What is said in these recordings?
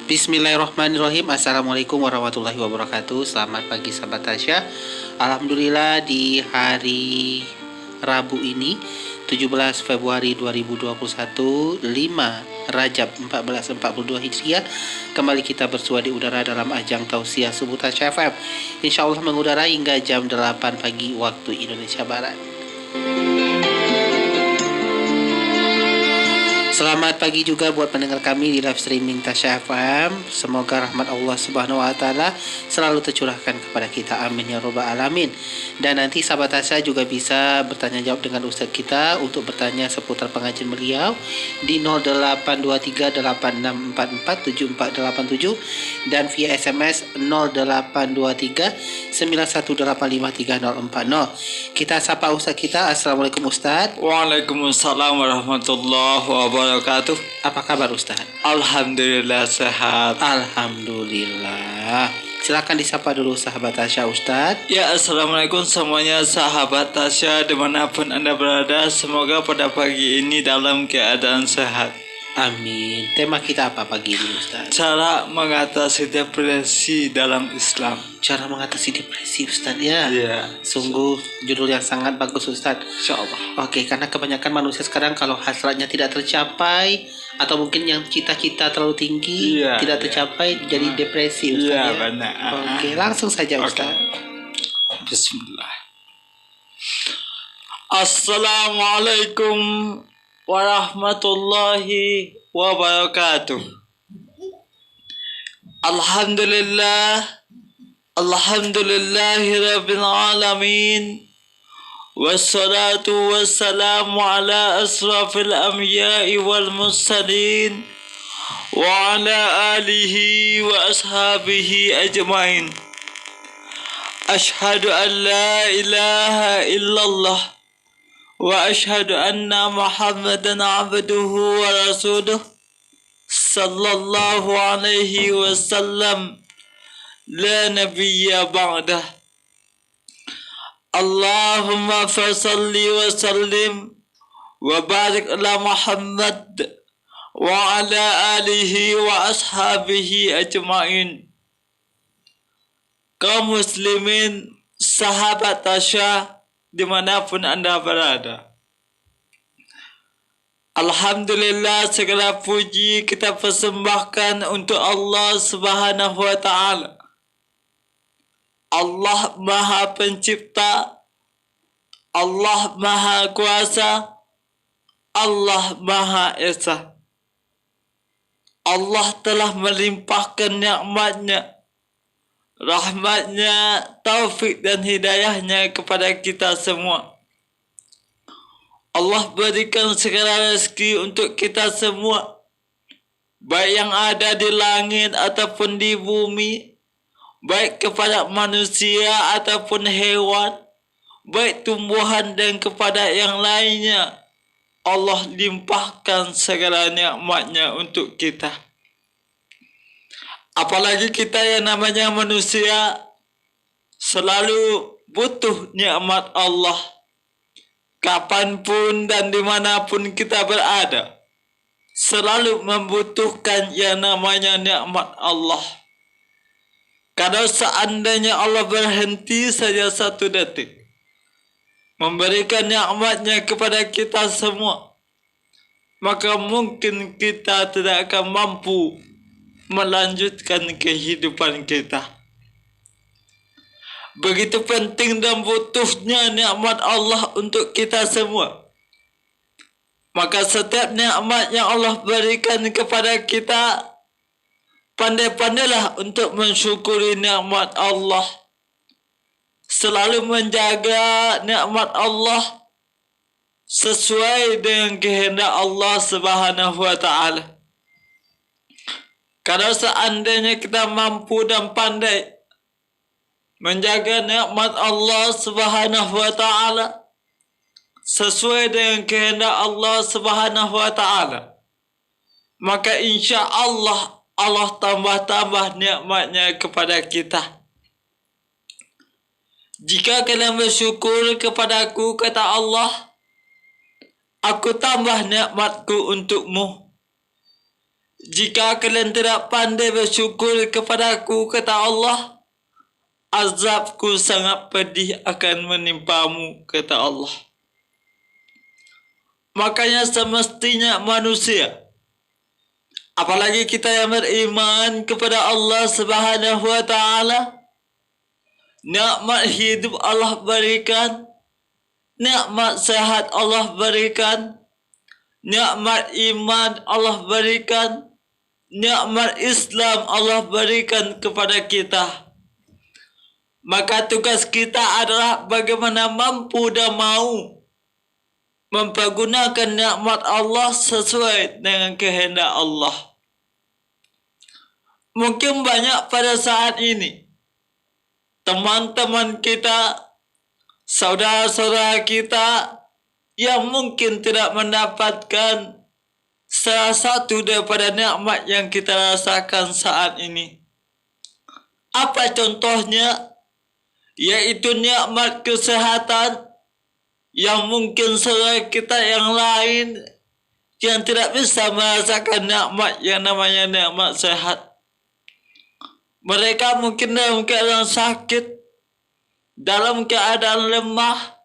Bismillahirrahmanirrahim. Assalamualaikum warahmatullahi wabarakatuh. Selamat pagi sahabat Tasya. Alhamdulillah di hari Rabu ini 17 Februari 2021 5 Rajab 1442 Hijriah, kembali kita bersua di udara dalam ajang tausiah subuh Tasya FM. Insyaallah mengudara hingga jam 8 pagi waktu Indonesia Barat. Selamat pagi juga buat pendengar kami di live streaming Tasya FM. Semoga rahmat Allah Subhanahu wa taala selalu tercurahkan kepada kita. Amin ya rabbal alamin. Dan nanti sahabat Tasya juga bisa bertanya jawab dengan ustaz kita untuk bertanya seputar pengajian beliau di 082386447487 dan via SMS 082391853040. Kita sapa ustaz kita. Assalamualaikum ustaz. Waalaikumsalam warahmatullahi wabarakatuh. Apa kabar Ustaz? Alhamdulillah sehat. Alhamdulillah. Silakan disapa dulu sahabat Tasya Ustaz. Ya, assalamualaikum semuanya sahabat Tasya dimanapun Anda berada. Semoga pada pagi ini dalam keadaan sehat. Amin. Tema kita apa pagi ini Ustaz? Cara mengatasi depresi dalam Islam. Cara mengatasi depresi Ustaz ya. Ya, Sungguh judul yang sangat bagus Ustaz. insyaallah. Oke, karena kebanyakan manusia sekarang kalau hasratnya tidak tercapai atau mungkin yang cita-cita terlalu tinggi tidak tercapai jadi depresi Ustaz ya. Benar. Oke, langsung saja Ustaz. Bismillah. Assalamualaikum warahmatullahi wabarakatuh. Alhamdulillahi rabbil alamin. Wassalatu wassalamu ala asrafil anbiya'i wal mursalin wa ala alihi wa ashabihi ajmain. Ashhadu an la ilaha illallah wa ashhadu anna Muhammadan abduhu wa rasuluh sallallahu alaihi wasallam la nabiyya ba'dah. Allahumma fasalli wa sallim wa barik ala Muhammad wa ala alihi wa ashabihi ajmain. Kaum muslimin, sahabat Tasya dimanapun Anda berada, alhamdulillah segala puji kita persembahkan untuk Allah Subhanahu wa taala. Allah Maha Pencipta, Allah Maha Kuasa, Allah Maha Esa. Allah telah melimpahkan nikmat-Nya, rahmat-Nya, taufik dan hidayah-Nya kepada kita semua. Allah berikan segala rezeki untuk kita semua, baik yang ada di langit ataupun di bumi, baik kepada manusia ataupun hewan, baik tumbuhan dan kepada yang lainnya. Allah limpahkan segala nikmat-Nya untuk kita. Apalagi kita yang namanya manusia selalu butuh nikmat Allah. Kapanpun dan dimanapun kita berada, selalu membutuhkan yang namanya nikmat Allah. Kalau seandainya Allah berhenti saja satu detik memberikan nikmat-Nya kepada kita semua, maka mungkin kita tidak akan mampu melanjutkan kehidupan kita. Begitu penting dan butuhnya nikmat Allah untuk kita semua. Maka setiap nikmat yang Allah berikan kepada kita, pandai-pandailah untuk mensyukuri nikmat Allah. Selalu menjaga nikmat Allah sesuai dengan kehendak Allah Subhanahu wa taala. Kalau seandainya kita mampu dan pandai menjaga nikmat Allah Subhanahu wa taala sesuai dengan kehendak Allah Subhanahu wa taala, maka insya-Allah Allah tambah-tambah nikmat-Nya kepada kita. Jika kalian bersyukur kepadaku, kata Allah, aku tambah nikmatku untukmu. Jika kalian tidak pandai bersyukur kepadaku, kata Allah, azabku sangat pedih akan menimpamu, kata Allah. Makanya semestinya manusia, apalagi kita yang beriman kepada Allah Subhanahu wa Ta'ala, nikmat hidup Allah berikan, nikmat sehat Allah berikan, nikmat iman Allah berikan, nikmat Islam Allah berikan kepada kita. Maka tugas kita adalah bagaimana mampu dan mau mempergunakan nikmat Allah sesuai dengan kehendak Allah. Mungkin banyak pada saat ini teman-teman kita, saudara-saudara kita yang mungkin tidak mendapatkan salah satu daripada nikmat yang kita rasakan saat ini. Apa contohnya? Yaitu nikmat kesehatan yang mungkin saudara kita yang lain yang tidak bisa merasakan nikmat yang namanya nikmat sehat. Mereka mungkin dalam keadaan sakit, dalam keadaan lemah,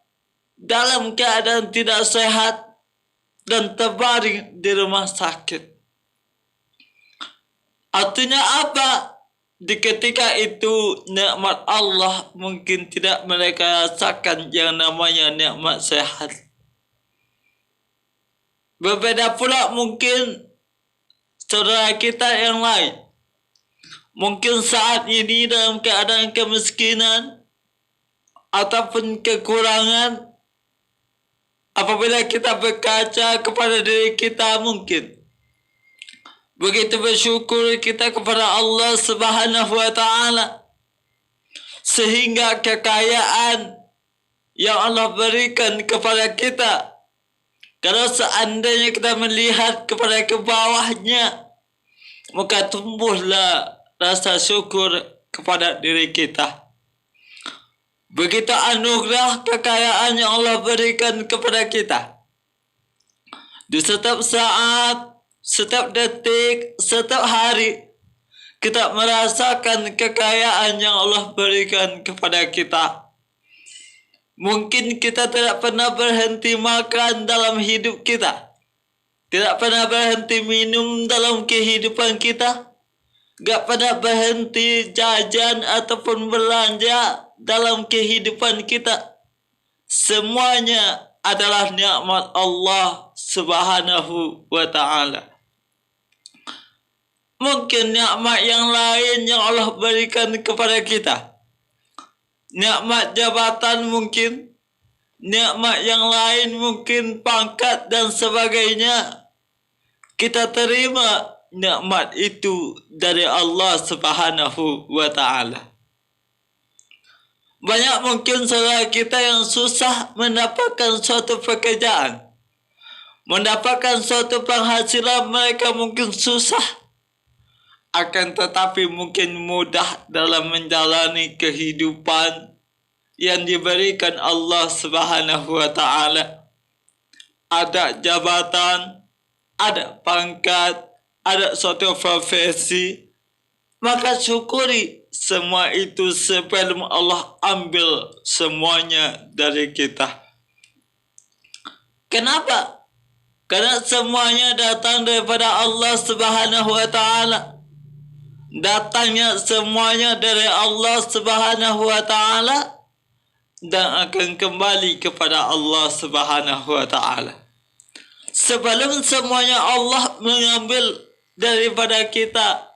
dalam keadaan tidak sehat, dan terbaring di rumah sakit. Artinya apa? Di ketika itu nikmat Allah mungkin tidak mereka rasakan yang namanya nikmat sehat. Berbeda pula mungkin saudara kita yang lain. Mungkin saat ini dalam keadaan kemiskinan ataupun kekurangan. Apabila kita berkaca kepada diri kita, mungkin begitu bersyukur kita kepada Allah Subhanahu wa Ta'ala, sehingga kekayaan yang Allah berikan kepada kita, kalau seandainya kita melihat kepada ke bawahnya, maka tumbuhlah rasa syukur kepada diri kita. Begitu anugerah kekayaan yang Allah berikan kepada kita, di setiap saat, setiap detik, setiap hari, kita merasakan kekayaan yang Allah berikan kepada kita. Mungkin kita tidak pernah berhenti makan dalam hidup kita, tidak pernah berhenti minum dalam kehidupan kita, gak pernah berhenti jajan ataupun belanja dalam kehidupan kita. Semuanya adalah nikmat Allah Subhanahu wa Ta'ala. Mungkin nikmat yang lain yang Allah berikan kepada kita, nikmat jabatan mungkin, nikmat yang lain mungkin pangkat dan sebagainya. Kita terima nikmat itu dari Allah Subhanahu wa Ta'ala. Banyak mungkin saudara kita yang susah mendapatkan suatu pekerjaan, mendapatkan suatu penghasilan, mereka mungkin susah, akan tetapi mungkin mudah dalam menjalani kehidupan yang diberikan Allah Subhanahu wa Ta'ala. Ada jabatan, ada pangkat, ada suatu profesi, maka syukuri semua itu sebelum Allah ambil semuanya dari kita. Kenapa? Karena semuanya datang daripada Allah Subhanahu wa Ta'ala. Datangnya semuanya dari Allah Subhanahu wa Ta'ala dan akan kembali kepada Allah Subhanahu wa Ta'ala. Sebelum semuanya Allah mengambil daripada kita,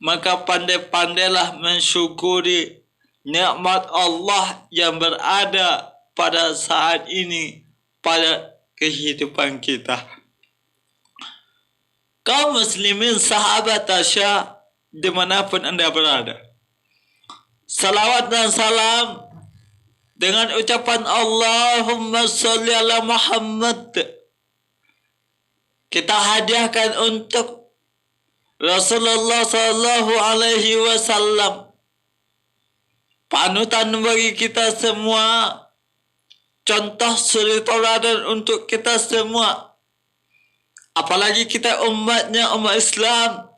maka pandai-pandailah mensyukuri nikmat Allah yang berada pada saat ini pada kehidupan kita. Kaum muslimin sahabat Tasya, dimanapun anda berada, salawat dan salam dengan ucapan Allahumma sholli ala Muhammad kita hadiahkan untuk Rasulullah Sallallahu Alaihi Wasallam, panutan bagi kita semua, contoh suri tauladan untuk kita semua. Apalagi kita umatnya, umat Islam,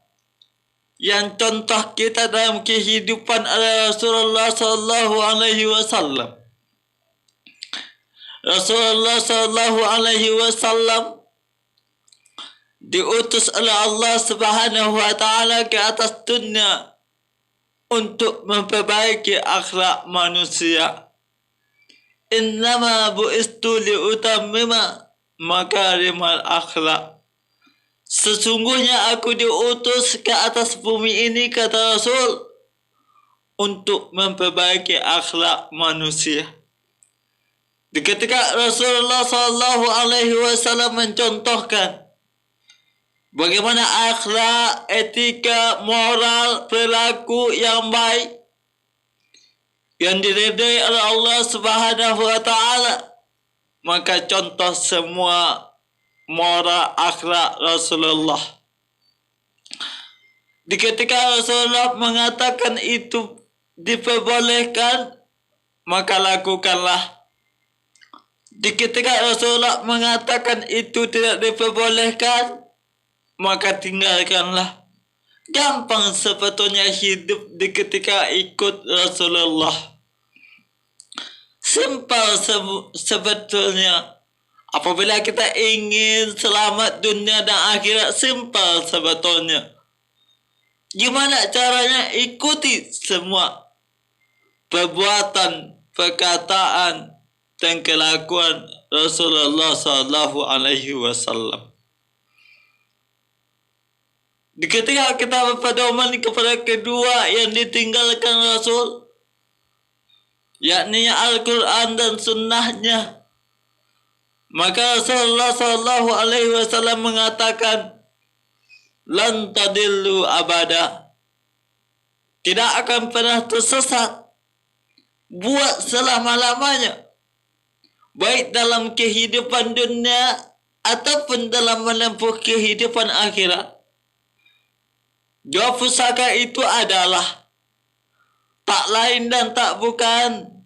yang contoh kita dalam kehidupan adalah Rasulullah Sallallahu Alaihi Wasallam. Rasulullah Sallallahu Alaihi Wasallam diutus oleh Allah Subhanahu Wa Taala ke atas dunia untuk memperbaiki akhlak manusia. Innama bu'istu liutammima makarimal akhlak. Sesungguhnya aku diutus ke atas bumi ini, kata Rasul, untuk memperbaiki akhlak manusia. Ketika Rasulullah Sallallahu Alaihi Wasallam mencontohkan bagaimana akhlak, etika, moral, perilaku yang baik yang diridai oleh Allah Subhanahu Wa Taala, maka contoh semua moral akhlak Rasulullah. Ketika Rasulullah mengatakan itu diperbolehkan, maka lakukanlah. Ketika Rasulullah mengatakan itu tidak diperbolehkan, maka tinggalkanlah. Gampang sebetulnya hidup ketika ikut Rasulullah. Simpel sebetulnya. Apabila kita ingin selamat dunia dan akhirat, simpel sebetulnya. Gimana caranya? Ikuti semua perbuatan, perkataan, dan kelakuan Rasulullah Sallallahu Alaihi Wasallam. Ketika kita berpedoman kepada kedua yang ditinggalkan Rasul, yakni Al-Quran dan Sunnahnya, maka Rasulullah Sallallahu Alaihi Wasallam mengatakan, lan tadillu abada, tidak akan pernah tersesat buat selama-lamanya, baik dalam kehidupan dunia ataupun dalam menempuh kehidupan akhirat. Jawab pusaka itu adalah tak lain dan tak bukan,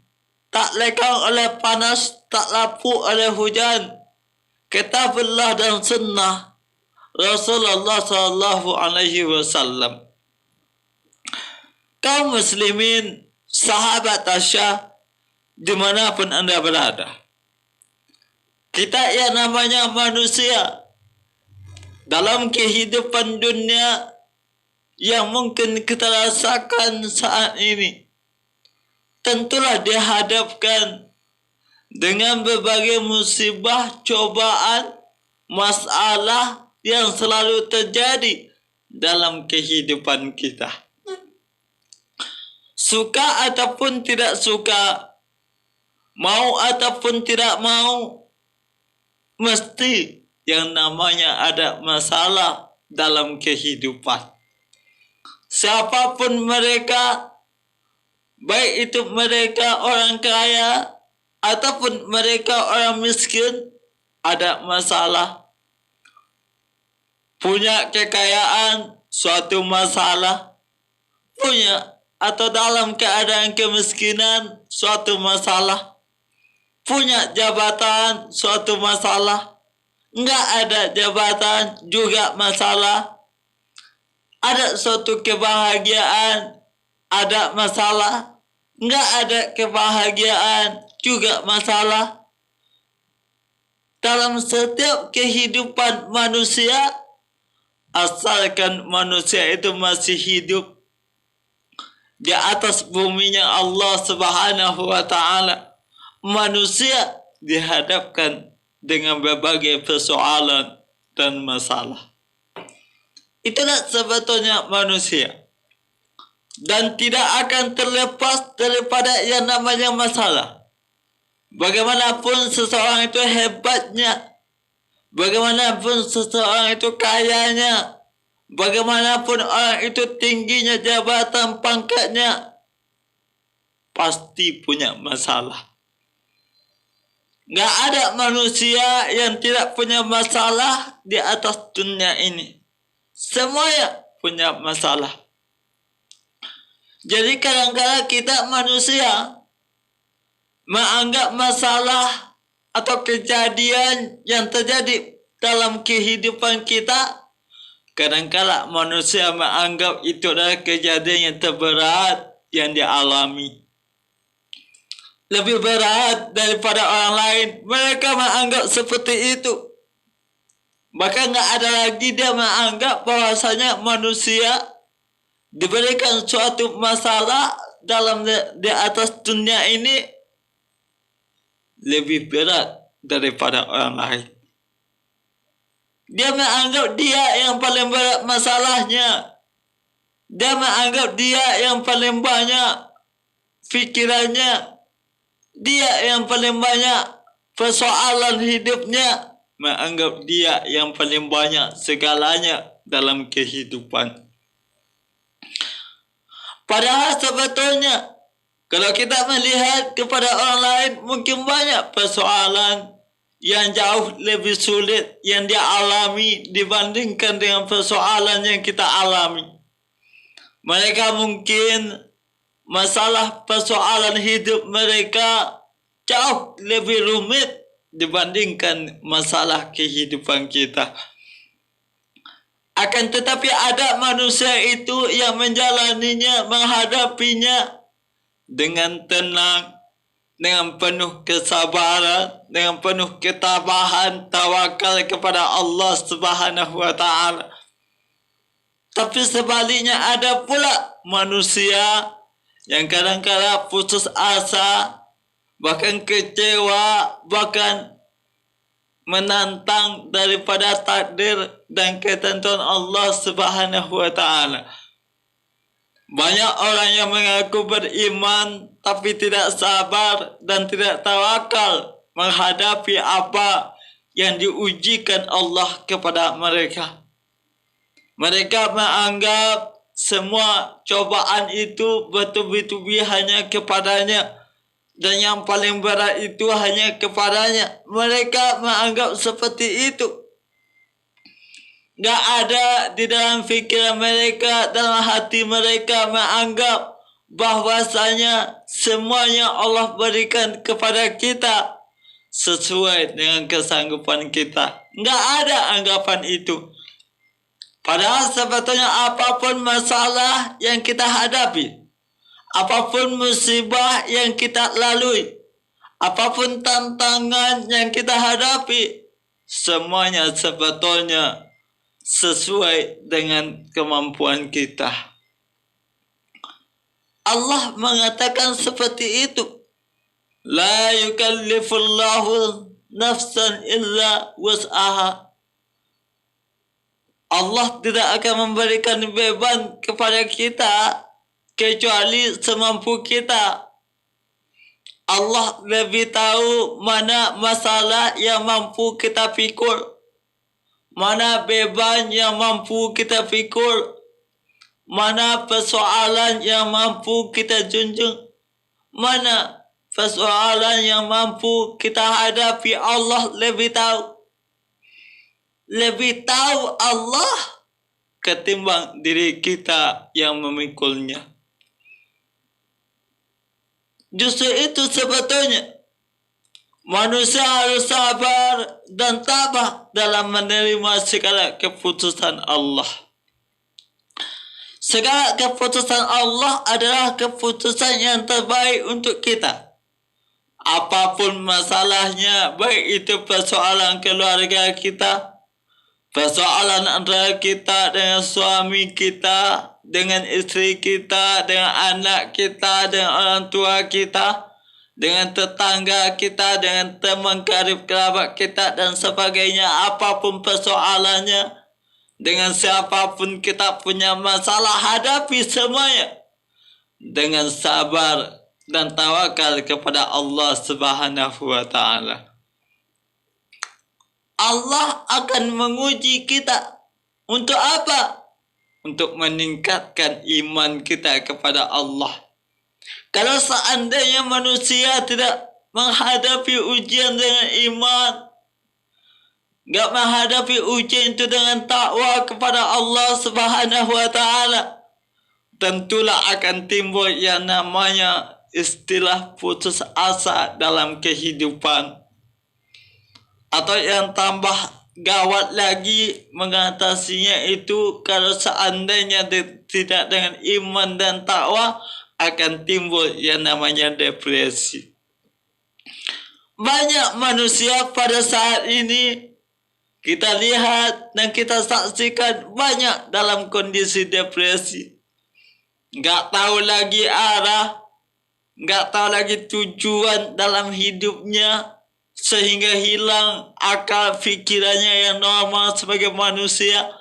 tak lekang oleh panas, tak lapuk oleh hujan, Kitabullah dan Sunnah Rasulullah Sallallahu Alaihi Wasallam. Kaum muslimin, sahabat Tasya, dimanapun Anda berada, kita yang namanya manusia dalam kehidupan dunia yang mungkin kita rasakan saat ini, tentulah dihadapkan dengan berbagai musibah, cobaan, masalah yang selalu terjadi dalam kehidupan kita. Suka ataupun tidak suka, mau ataupun tidak mau, mesti yang namanya ada masalah dalam kehidupan. Siapapun mereka, baik itu mereka orang kaya ataupun mereka orang miskin, ada masalah. Punya kekayaan, suatu masalah. Punya atau dalam keadaan kemiskinan, suatu masalah. Punya jabatan, suatu masalah. Enggak ada jabatan, juga masalah. Ada suatu kebahagiaan, ada masalah. Enggak ada kebahagiaan, juga masalah. Dalam setiap kehidupan manusia, asalkan manusia itu masih hidup di atas buminya Allah Subhanahu Wa Taala, manusia dihadapkan dengan berbagai persoalan dan masalah. Itulah sebetulnya manusia, dan tidak akan terlepas daripada yang namanya masalah. Bagaimanapun seseorang itu hebatnya, bagaimanapun seseorang itu kayanya, bagaimanapun orang itu tingginya jabatan pangkatnya, pasti punya masalah. Nggak ada manusia yang tidak punya masalah di atas dunia ini. Semuanya punya masalah. Jadi kadang-kadang kita manusia menganggap masalah atau kejadian yang terjadi dalam kehidupan kita, kadang-kala manusia menganggap itu adalah kejadian yang terberat yang dialami. Lebih berat daripada orang lain. Mereka menganggap seperti itu. Bahkan nggak ada lagi dia menganggap bahwasanya manusia diberikan suatu masalah dalam di atas dunia ini lebih berat daripada orang lain. Dia menganggap dia yang paling berat masalahnya. Dia menganggap dia yang paling banyak fikirannya. Dia yang paling banyak persoalan hidupnya. Menganggap dia yang paling banyak segalanya dalam kehidupan. Padahal sebetulnya, kalau kita melihat kepada orang lain, mungkin banyak persoalan yang jauh lebih sulit yang dia alami dibandingkan dengan persoalan yang kita alami. Mereka mungkin masalah persoalan hidup mereka jauh lebih rumit dibandingkan masalah kehidupan kita. Akan tetapi ada manusia itu yang menjalaninya, menghadapinya dengan tenang, dengan penuh kesabaran, dengan penuh ketabahan, tawakal kepada Allah Subhanahu wa taala. Tapi sebaliknya ada pula manusia yang kadang-kadang putus asa, bahkan kecewa, bahkan menantang daripada takdir dan ketentuan Allah Subhanahu wa taala. Banyak orang yang mengaku beriman tapi tidak sabar dan tidak tawakal menghadapi apa yang diujikan Allah kepada mereka. Mereka menganggap semua cobaan itu bertubi-tubi hanya kepadanya. Dan yang paling berat itu hanya kepadanya. Mereka menganggap seperti itu. Gak ada di dalam fikiran mereka, dalam hati mereka menganggap bahwasanya semuanya Allah berikan kepada kita sesuai dengan kesanggupan kita. Gak ada anggapan itu. Padahal sebetulnya apapun masalah yang kita hadapi, apapun musibah yang kita lalui, apapun tantangan yang kita hadapi, semuanya sebetulnya sesuai dengan kemampuan kita. Allah mengatakan seperti itu. La yukallifullahu nafsan illa wus'aha. Allah tidak akan memberikan beban kepada kita kecuali semampu kita. Allah lebih tahu mana masalah yang mampu kita pikul, mana beban yang mampu kita pikul, mana persoalan yang mampu kita junjung, mana persoalan yang mampu kita hadapi. Allah lebih tahu. Lebih tahu Allah ketimbang diri kita yang memikulnya. Justru itu sebetulnya manusia harus sabar dan tabah dalam menerima segala keputusan Allah. Segala keputusan Allah adalah keputusan yang terbaik untuk kita. Apapun masalahnya, baik itu persoalan keluarga kita, persoalan antara kita dengan suami kita, dengan istri kita, dengan anak kita, dengan orang tua kita, dengan tetangga kita, dengan teman karib kerabat kita dan sebagainya. Apapun persoalannya, dengan siapapun kita punya masalah, hadapi semuanya dengan sabar dan tawakal kepada Allah Subhanahu wa taala. Allah akan menguji kita. Untuk apa? Untuk meningkatkan iman kita kepada Allah. Kalau seandainya manusia tidak menghadapi ujian dengan iman, gak menghadapi ujian itu dengan takwa kepada Allah Subhanahu wa taala, tentulah akan timbul yang namanya istilah putus asa dalam kehidupan. Atau yang tambah gawat lagi mengatasinya itu kalau seandainya tidak dengan iman dan takwa, akan timbul yang namanya depresi. Banyak manusia pada saat ini kita lihat dan kita saksikan banyak dalam kondisi depresi. Nggak tahu lagi arah, nggak tahu lagi tujuan dalam hidupnya, sehingga hilang akal pikirannya yang normal sebagai manusia.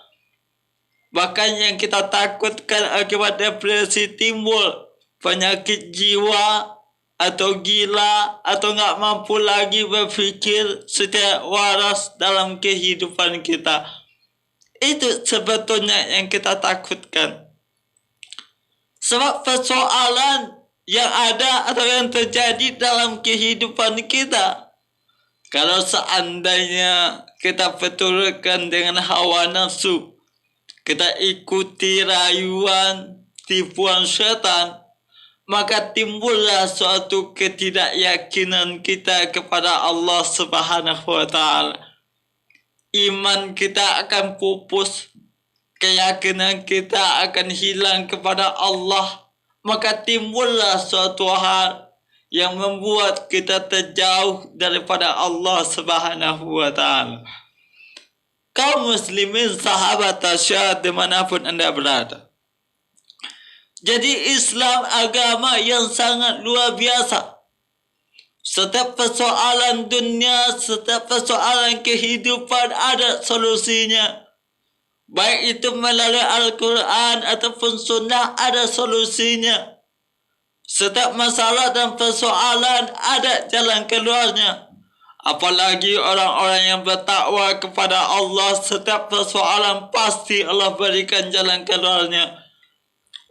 Bahkan yang kita takutkan akibat depresi timbul penyakit jiwa atau gila atau nggak mampu lagi berpikir secara waras dalam kehidupan kita. Itu sebetulnya yang kita takutkan. Sebab persoalan yang ada atau yang terjadi dalam kehidupan kita, kalau seandainya kita betulkan dengan hawa nafsu, kita ikuti rayuan, tipuan setan, maka timbullah suatu ketidakyakinan kita kepada Allah Subhanahu wa Ta'ala. Iman kita akan pupus, keyakinan kita akan hilang kepada Allah, maka timbullah suatu hal yang membuat kita terjauh daripada Allah Subhanahu wa Ta'ala. Kaum muslimin sahabat tasyad dimanapun anda berada, jadi Islam agama yang sangat luar biasa. Setiap persoalan dunia, setiap persoalan kehidupan ada solusinya. Baik itu melalui Al-Quran ataupun sunnah ada solusinya. Setiap masalah dan persoalan ada jalan keluarnya. Apalagi orang-orang yang bertakwa kepada Allah, setiap persoalan pasti Allah berikan jalan keluarnya.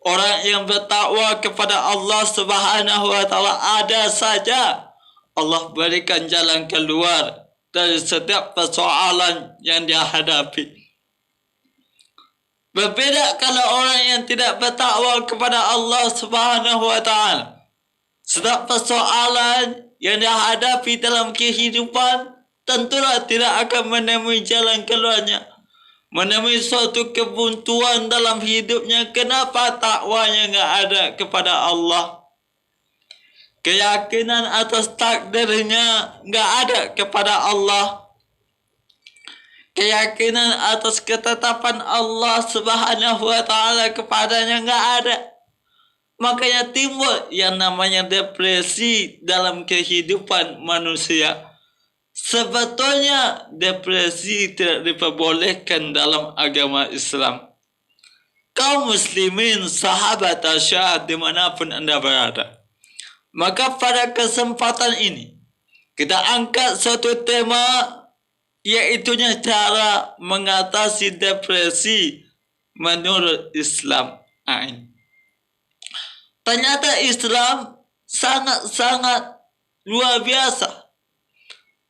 Orang yang bertakwa kepada Allah Subhanahu wa Ta'ala ada saja Allah berikan jalan keluar dari setiap persoalan yang dia hadapi. Berbeda kalau orang yang tidak bertakwa kepada Allah Subhanahu wa Ta'ala. Setiap persoalan yang dia hadapi dalam kehidupan tentulah tidak akan menemui jalan keluarnya, menemui suatu kebuntuan dalam hidupnya. Kenapa takwanya enggak ada kepada Allah? Keyakinan atas takdirnya enggak ada kepada Allah. Keyakinan atas ketetapan Allah Subhanahu wa Ta'ala kepadanya enggak ada. Makanya timbul yang namanya depresi dalam kehidupan manusia. Sebetulnya depresi tidak diperbolehkan dalam agama Islam. Kaum muslimin sahabat tasyad dimanapun anda berada, maka pada kesempatan ini kita angkat suatu tema, yaitunya cara mengatasi depresi menurut Islam. Ternyata Islam sangat-sangat luar biasa,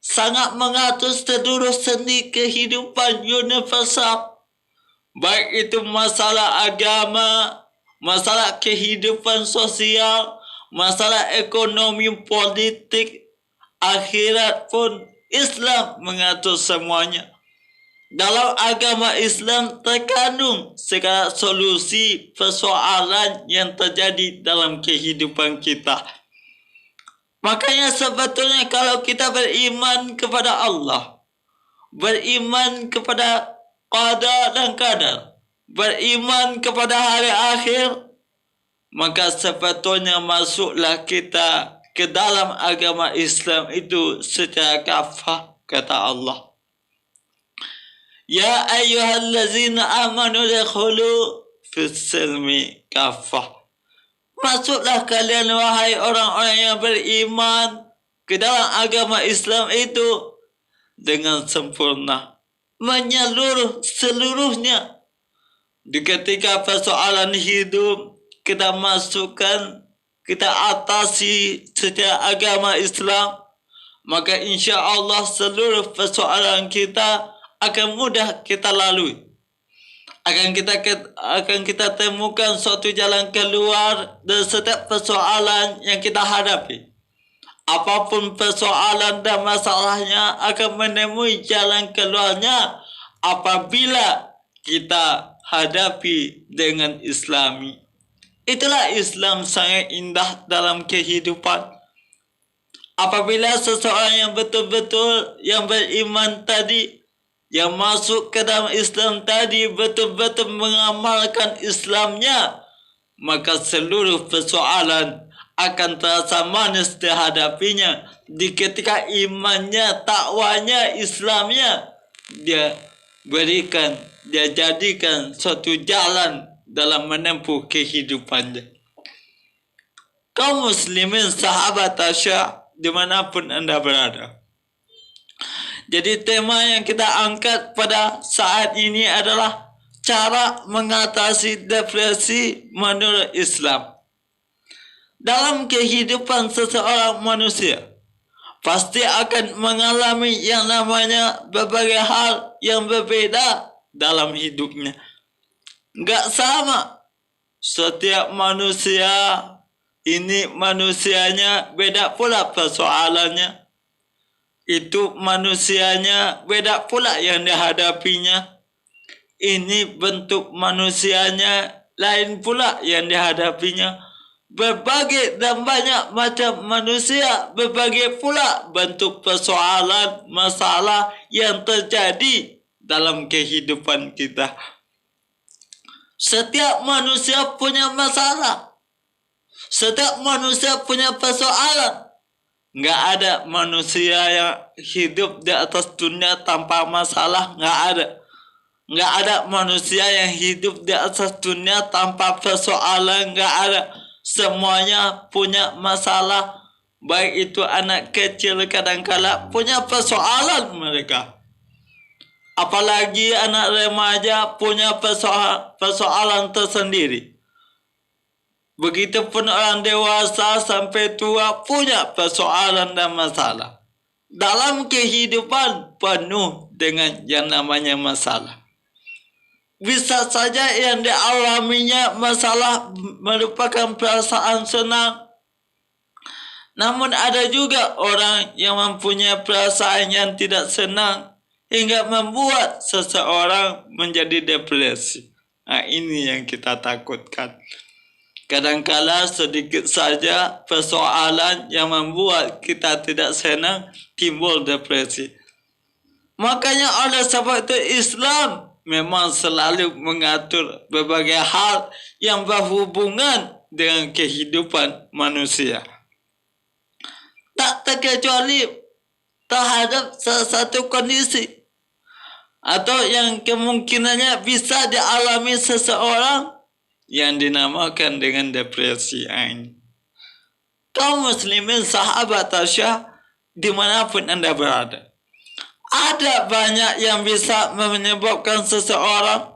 sangat mengatur seluruh sendi kehidupan universal. Baik itu masalah agama, masalah kehidupan sosial, masalah ekonomi, politik, akhirat pun Islam mengatur semuanya. Dalam agama Islam terkandung segala solusi persoalan yang terjadi dalam kehidupan kita. Makanya sebetulnya kalau kita beriman kepada Allah, beriman kepada qada dan qadar, beriman kepada hari akhir, maka sebetulnya masuklah kita ke dalam agama Islam itu secara kafah, kata Allah. Ya ayyuhallazina amanu dakhulu fis silmi kafah. Masuklah kalian wahai orang-orang yang beriman ke dalam agama Islam itu dengan sempurna, menyeluruh seluruhnya. Di ketika persoalan hidup kita masukkan, kita atasi secara agama Islam, maka insya Allah seluruh persoalan kita akan mudah kita lalui. Akan kita temukan suatu jalan keluar dari setiap persoalan yang kita hadapi. Apapun persoalan dan masalahnya akan menemui jalan keluarnya apabila kita hadapi dengan Islami. Itulah Islam sangat indah dalam kehidupan. Apabila seseorang yang betul-betul yang beriman tadi, yang masuk ke dalam Islam tadi betul-betul mengamalkan Islamnya, maka seluruh persoalan akan terasa manis dihadapinya. Di ketika imannya, takwanya, Islamnya, dia berikan, dia jadikan suatu jalan dalam menempuh kehidupannya. Kaum muslimin sahabat Tasya dimanapun Anda berada. Jadi tema yang kita angkat pada saat ini adalah cara mengatasi depresi menurut Islam. Dalam kehidupan seseorang manusia, pasti akan mengalami yang namanya berbagai hal yang berbeda dalam hidupnya. Enggak sama. Setiap manusia, ini manusianya beda pula persoalannya. Itu manusianya beda pula yang dihadapinya. Ini bentuk manusianya lain pula yang dihadapinya. Berbagai dan banyak macam manusia, berbagai pula bentuk persoalan, masalah yang terjadi dalam kehidupan kita. Setiap manusia punya masalah. Setiap manusia punya persoalan. Nggak ada manusia yang hidup di atas dunia tanpa masalah. Nggak ada. Nggak ada manusia yang hidup di atas dunia tanpa persoalan. Nggak ada. Semuanya punya masalah. Baik itu anak kecil kadang-kala punya persoalan mereka. Apalagi anak remaja punya persoalan tersendiri. Begitupun orang dewasa sampai tua punya persoalan dan masalah. Dalam kehidupan penuh dengan yang namanya masalah. Bisa saja yang dialaminya masalah merupakan perasaan senang. Namun ada juga orang yang mempunyai perasaan yang tidak senang hingga membuat seseorang menjadi depresi. Nah, ini yang kita takutkan. Kadangkala sedikit saja persoalan yang membuat kita tidak senang timbul depresi. Makanya oleh sebab itu Islam memang selalu mengatur berbagai hal yang berhubungan dengan kehidupan manusia. Tak terkecuali terhadap salah satu kondisi atau yang kemungkinannya bisa dialami seseorang yang dinamakan dengan depresi ini. Kaum muslimin sahabat Tasya dimanapun Anda berada, ada banyak yang bisa menyebabkan seseorang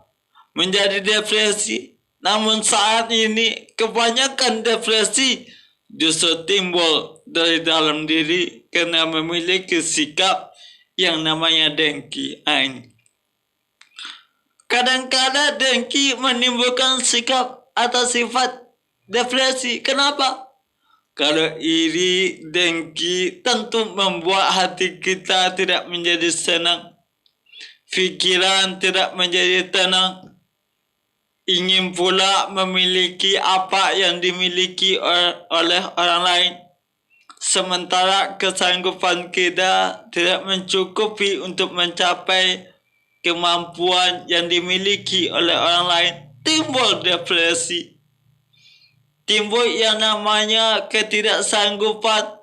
menjadi depresi. Namun saat ini kebanyakan depresi justru timbul dari dalam diri karena memiliki sikap yang namanya dengki. Ini. Kadang-kadang dengki menimbulkan sikap atau sifat depresi. Kenapa? Kalau iri, dengki tentu membuat hati kita tidak menjadi senang. Fikiran tidak menjadi tenang. Ingin pula memiliki apa yang dimiliki oleh orang lain. Sementara kesanggupan kita tidak mencukupi untuk mencapai kemampuan yang dimiliki oleh orang lain. Timbul depresi. Timbul yang namanya ketidaksanggupan,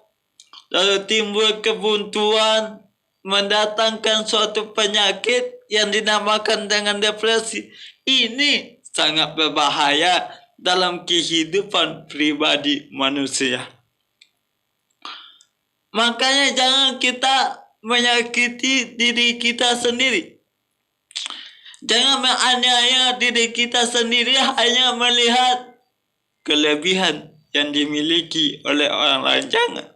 lalu timbul kebuntuan, mendatangkan suatu penyakit yang dinamakan dengan depresi. Ini sangat berbahaya dalam kehidupan pribadi manusia. Makanya jangan kita menyakiti diri kita sendiri. Jangan menganiaya diri kita sendiri hanya melihat kelebihan yang dimiliki oleh orang lain. Jangan.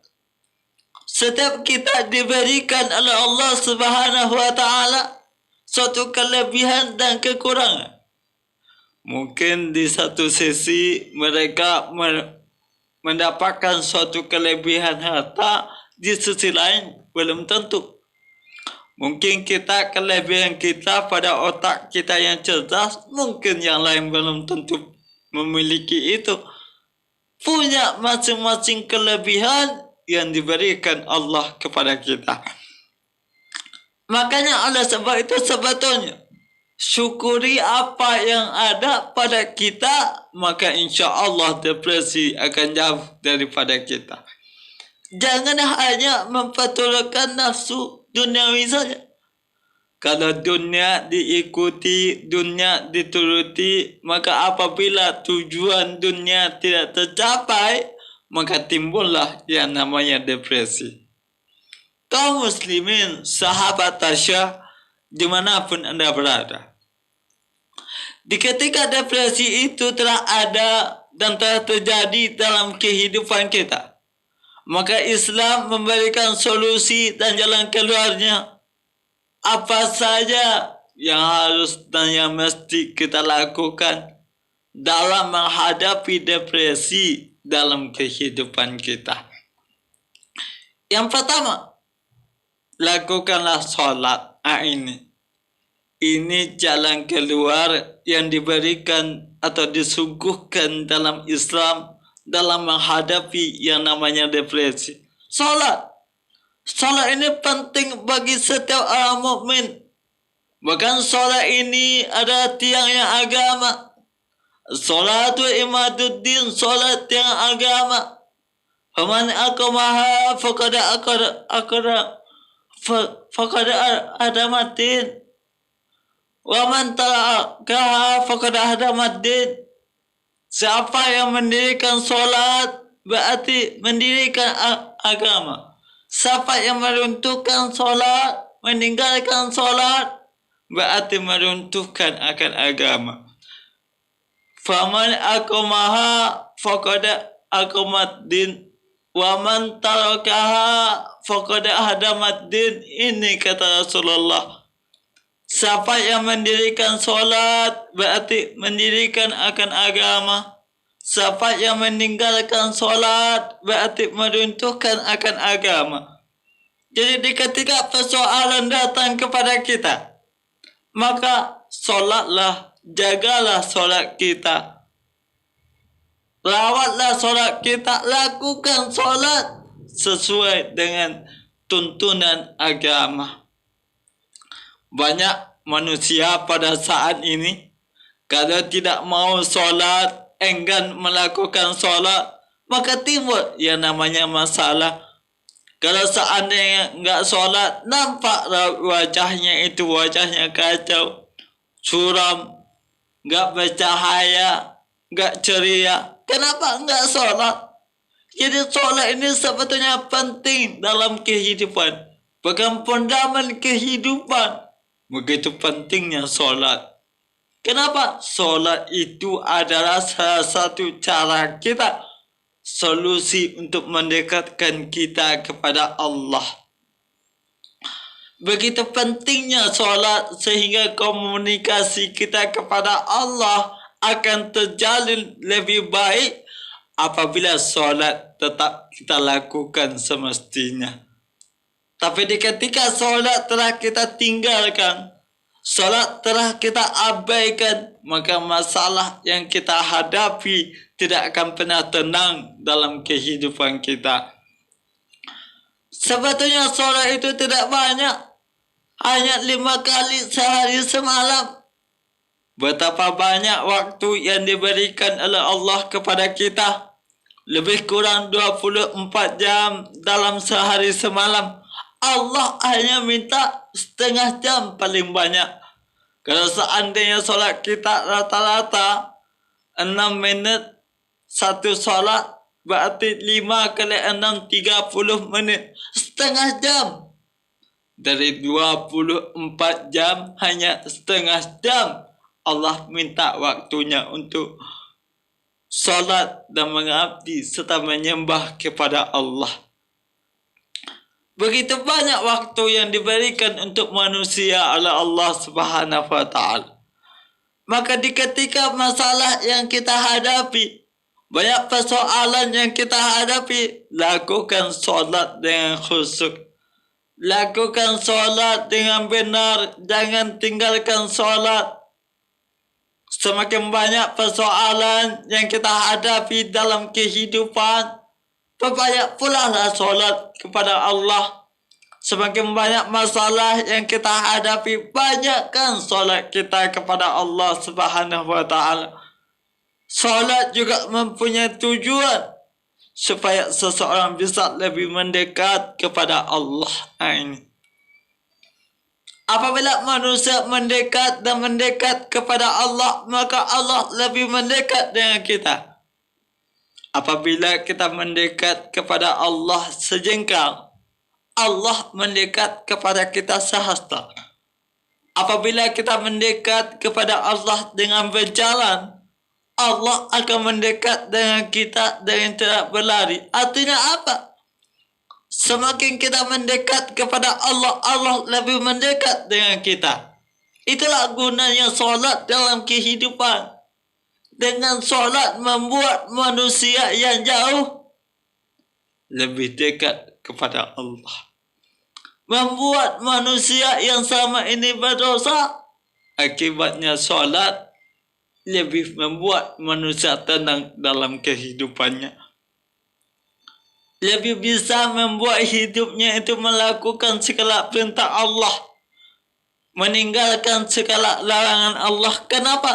Setiap kita diberikan oleh Allah Subhanahu wa taala suatu kelebihan dan kekurangan. Mungkin di satu sisi mereka mendapatkan suatu kelebihan harta, di sisi lain belum tentu. Mungkin kita kelebihan kita pada otak kita yang cerdas, mungkin yang lain belum tentu memiliki itu. Punya masing-masing kelebihan yang diberikan Allah kepada kita. Makanya oleh sebab itu sebetulnya syukuri apa yang ada pada kita, maka insya Allah depresi akan jauh daripada kita. Jangan hanya memperturutkan nafsu duniawi saja. Kalau dunia diikuti, dunia dituruti, maka apabila tujuan dunia tidak tercapai, maka timbullah yang namanya depresi. Kaum muslimin, sahabat Tasya, dimanapun Anda berada. Di ketika depresi itu telah ada dan telah terjadi dalam kehidupan kita, maka Islam memberikan solusi dan jalan keluarnya. Apa saja yang harus dan yang mesti kita lakukan dalam menghadapi depresi dalam kehidupan kita. Yang pertama, lakukanlah sholat. Ini jalan keluar yang diberikan atau disuguhkan dalam Islam dalam menghadapi yang namanya depresi. Sholat. Sholat ini penting bagi setiap orang mukmin. Bahkan sholat ini adalah tiangnya agama. Sholatu imaduddin, sholat tiang agama. Faman aqamaha faqad adamaddin. Wa man tarakaha faqad hadamaddin. Siapa yang mendirikan sholat berarti mendirikan agama. Siapa yang meruntuhkan sholat, meninggalkan sholat, berarti meruntuhkan akan agama. Faman aqamaha faqad aqamaddin wa man tarakaha faqad hadamaddin. Ini kata Rasulullah. Siapa yang mendirikan sholat berarti mendirikan akan agama. Siapa yang meninggalkan sholat berarti meruntuhkan akan agama. Jadi ketika persoalan datang kepada kita, maka sholatlah, jagalah sholat kita. Rawatlah sholat kita, lakukan sholat sesuai dengan tuntunan agama. Banyak manusia pada saat ini, kalau tidak mau sholat, enggan melakukan sholat, maka timbul yang namanya masalah. Kalau seandainya enggak sholat, nampak wajahnya itu wajahnya kacau, suram, enggak bercahaya, enggak ceria. Kenapa enggak sholat? Jadi sholat ini sebetulnya penting dalam kehidupan, bahkan fondamen kehidupan. Begitu pentingnya sholat. Kenapa? Sholat itu adalah salah satu cara kita, solusi untuk mendekatkan kita kepada Allah. Begitu pentingnya sholat sehingga komunikasi kita kepada Allah akan terjalin lebih baik apabila sholat tetap kita lakukan semestinya. Tapi ketika sholat telah kita tinggalkan, sholat telah kita abaikan, maka masalah yang kita hadapi tidak akan pernah tenang dalam kehidupan kita. Sebetulnya sholat itu tidak banyak, hanya 5 kali sehari semalam. Betapa banyak waktu yang diberikan oleh Allah kepada kita, lebih kurang 24 jam dalam sehari semalam. Allah hanya minta setengah jam paling banyak. Kalau seandainya solat kita rata-rata 6 menit satu solat, berarti 5 kali 6 30 menit, setengah jam. Dari 24 jam hanya setengah jam Allah minta waktunya untuk solat dan mengabdi serta menyembah kepada Allah. Begitu banyak waktu yang diberikan untuk manusia oleh Allah Subhanahu wa taala. Maka di ketika masalah yang kita hadapi, Banyak persoalan yang kita hadapi. Lakukan solat dengan khusyuk. Lakukan solat dengan benar. Jangan tinggalkan solat. Semakin banyak persoalan yang kita hadapi dalam kehidupan, perbanyak pula lah solat kepada Allah. Semakin banyak masalah yang kita hadapi, banyakkan solat kita kepada Allah Subhanahu wa ta'ala. Solat juga mempunyai tujuan supaya seseorang bisa lebih mendekat kepada Allah. Ini. Apabila manusia mendekat dan mendekat kepada Allah, maka Allah lebih mendekat dengan kita. Apabila kita mendekat kepada Allah sejengkal, Allah mendekat kepada kita sehasta. Apabila kita mendekat kepada Allah dengan berjalan, Allah akan mendekat dengan kita dengan tidak berlari. Artinya apa? Semakin kita mendekat kepada Allah, Allah lebih mendekat dengan kita. Itulah gunanya solat dalam kehidupan. Dengan solat membuat manusia yang jauh lebih dekat kepada Allah. Membuat manusia yang sama ini berdosa. Akibatnya solat lebih membuat manusia tenang dalam kehidupannya. Lebih bisa membuat hidupnya itu melakukan segala perintah Allah. Meninggalkan segala larangan Allah. Kenapa?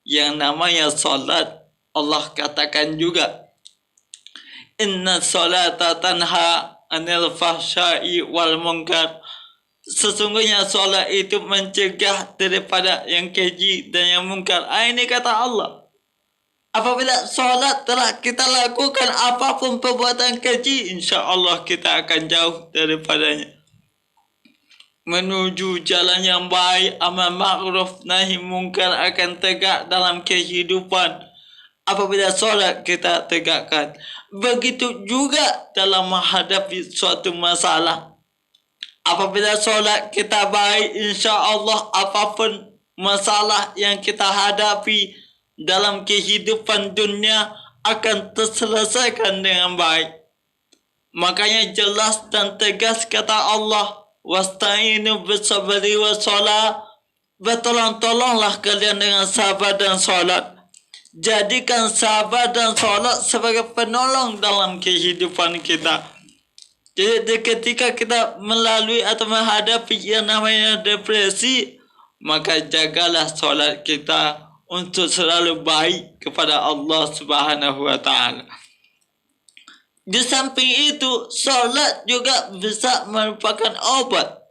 Yang namanya solat, Allah katakan juga, Inna salata tanha anil fahsyai wal munkar. Sesungguhnya solat itu mencegah daripada yang keji dan yang mungkar. Ini kata Allah. Apabila solat telah kita lakukan apapun perbuatan keji, insya Allah kita akan jauh daripadanya. Menuju jalan yang baik, amal ma'ruf nahi mungkar akan tegak dalam kehidupan. Apabila solat kita tegakkan. Begitu juga dalam menghadapi suatu masalah. Apabila solat kita baik, insya Allah apapun masalah yang kita hadapi dalam kehidupan dunia akan terselesaikan dengan baik. Makanya jelas dan tegas kata Allah, wasta'inu bisabri wa sholat. Bertolong-tolonglah kalian dengan sabar dan solat. Jadikan sabar dan solat sebagai penolong dalam kehidupan kita. Jadi ketika kita melalui atau menghadapi yang namanya depresi, maka jagalah solat kita untuk selalu baik kepada Allah Subhanahu wa ta'ala. Di samping itu, solat juga bisa merupakan obat.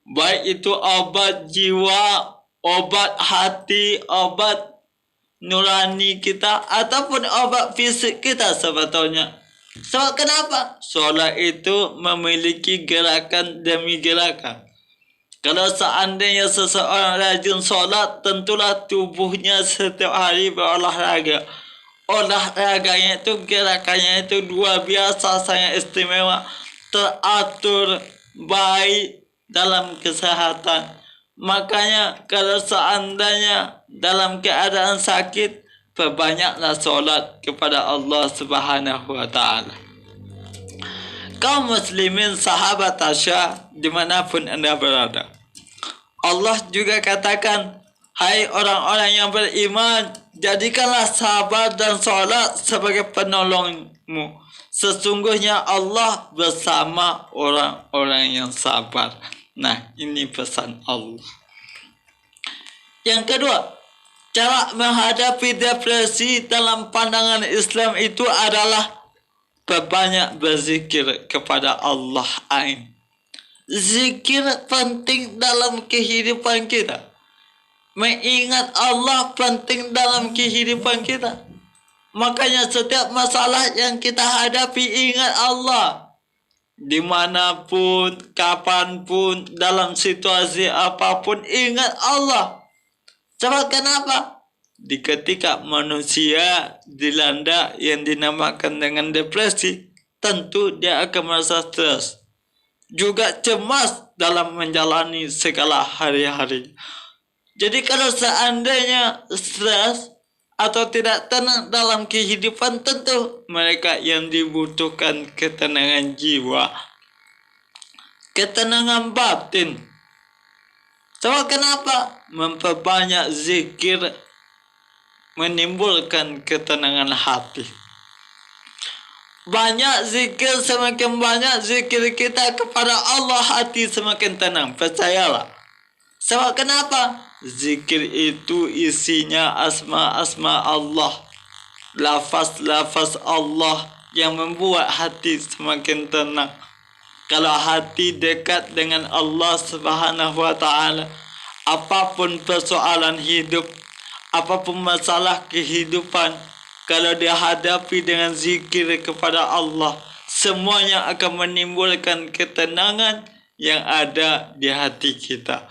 Baik itu obat jiwa, obat hati, obat nurani kita, ataupun obat fisik kita sebetulnya. Sebab kenapa? Solat itu memiliki gerakan demi gerakan. Kalau seandainya seseorang rajin solat, tentulah tubuhnya setiap hari berolahraga. Olahraganya itu, gerakannya itu luar biasa, sangat istimewa, teratur, baik dalam kesehatan. Makanya kalau seandainya dalam keadaan sakit, perbanyaklah solat kepada Allah Subhanahu wa ta'ala. Kaum muslimin sahabat Tasya dimanapun anda berada, Allah juga katakan, hai orang-orang yang beriman, jadikanlah sabar dan solat sebagai penolongmu. Sesungguhnya Allah bersama orang-orang yang sabar. Nah, ini pesan Allah. Yang kedua, cara menghadapi depresi dalam pandangan Islam itu adalah berbanyak berzikir kepada Allah. Zikir penting dalam kehidupan kita. Mengingat Allah penting dalam kehidupan kita. Makanya setiap masalah yang kita hadapi, ingat Allah. Dimanapun, kapanpun, dalam situasi apapun, ingat Allah. Sebab kenapa? Di ketika manusia dilanda yang dinamakan dengan depresi, tentu dia akan merasa stres. Juga cemas dalam menjalani segala hari-hari. Jadi kalau seandainya stres atau tidak tenang dalam kehidupan, tentu mereka yang dibutuhkan ketenangan jiwa, ketenangan batin. Sebab kenapa? Memperbanyak zikir menimbulkan ketenangan hati. Banyak zikir, semakin banyak zikir kita kepada Allah, hati semakin tenang. Percayalah. Sebab kenapa? Zikir itu isinya asma-asma Allah, lafaz-lafaz Allah yang membuat hati semakin tenang. Kalau hati dekat dengan Allah Subhanahu wa Ta'ala, apapun persoalan hidup, apapun masalah kehidupan, kalau dihadapi dengan zikir kepada Allah, semuanya akan menimbulkan ketenangan yang ada di hati kita.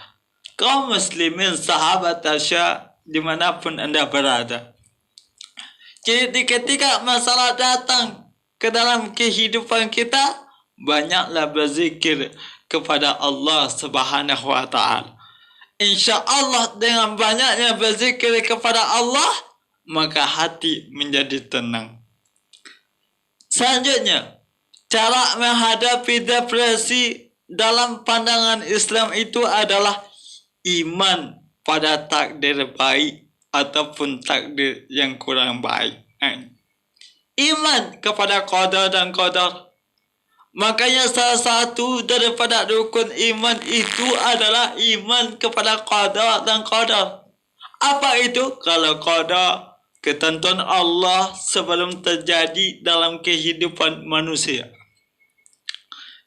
Kaum muslimin, sahabat Tasya, dimanapun Anda berada. Jadi ketika masalah datang ke dalam kehidupan kita, banyaklah berzikir kepada Allah Subhanahu wa Ta'ala. Insya Allah dengan banyaknya berzikir kepada Allah, maka hati menjadi tenang. Selanjutnya, cara menghadapi depresi dalam pandangan Islam itu adalah iman pada takdir baik ataupun takdir yang kurang baik. Iman kepada qadar dan qadar. Makanya salah satu daripada rukun iman itu adalah iman kepada qadar dan qadar. Apa itu? Kalau qadar, ketentuan Allah sebelum terjadi dalam kehidupan manusia.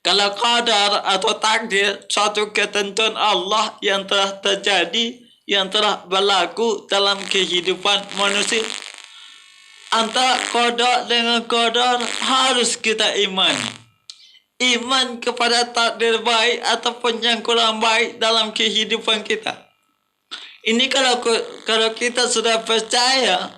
Kalau qadar atau takdir, suatu ketentuan Allah yang telah terjadi, yang telah berlaku dalam kehidupan manusia. Antara qadar dengan qadar harus kita iman. Iman kepada takdir baik ataupun yang kurang baik dalam kehidupan kita. Ini kalau kita sudah percaya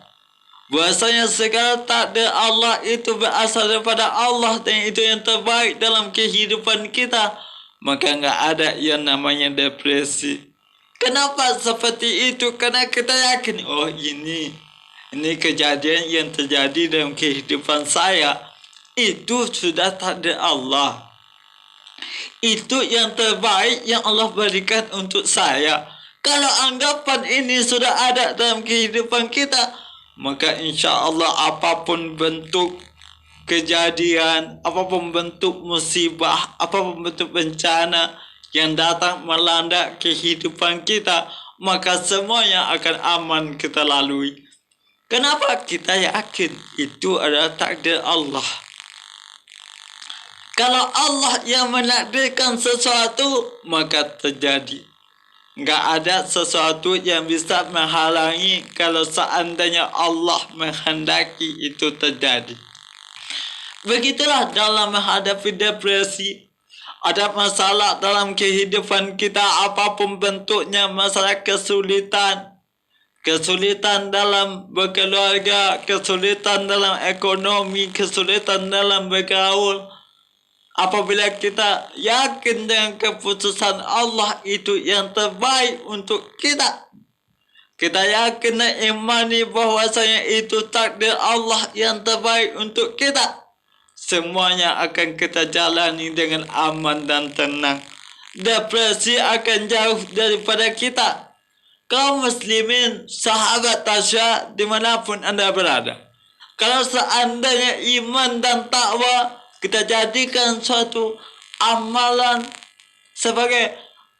bahwasanya segala takdir Allah itu berasal daripada Allah dan itu yang terbaik dalam kehidupan kita, maka enggak ada yang namanya depresi. Kenapa seperti itu? Karena kita yakin, oh ini kejadian yang terjadi dalam kehidupan saya itu sudah takdir Allah. Itu yang terbaik yang Allah berikan untuk saya. Kalau anggapan ini sudah ada dalam kehidupan kita, maka insya Allah apapun bentuk kejadian, apapun bentuk musibah, apapun bentuk bencana yang datang melanda kehidupan kita, maka semuanya akan aman kita lalui. Kenapa? Kita yakin itu adalah takdir Allah. Kalau Allah yang menakdirkan sesuatu, maka terjadi. Enggak ada sesuatu yang bisa menghalangi kalau seandainya Allah menghendaki itu terjadi. Begitulah dalam menghadapi depresi. Ada masalah dalam kehidupan kita apapun bentuknya, masalah kesulitan. Kesulitan dalam berkeluarga, kesulitan dalam ekonomi, kesulitan dalam bergaul. Apabila kita yakin dengan keputusan Allah itu yang terbaik untuk kita, kita yakin dan imani bahwasanya itu takdir Allah yang terbaik untuk kita, semuanya akan kita jalani dengan aman dan tenang. Depresi akan jauh daripada kita. Kaum muslimin, sahabat Tasya, dimanapun Anda berada, kalau seandainya iman dan takwa kita jadikan suatu amalan sebagai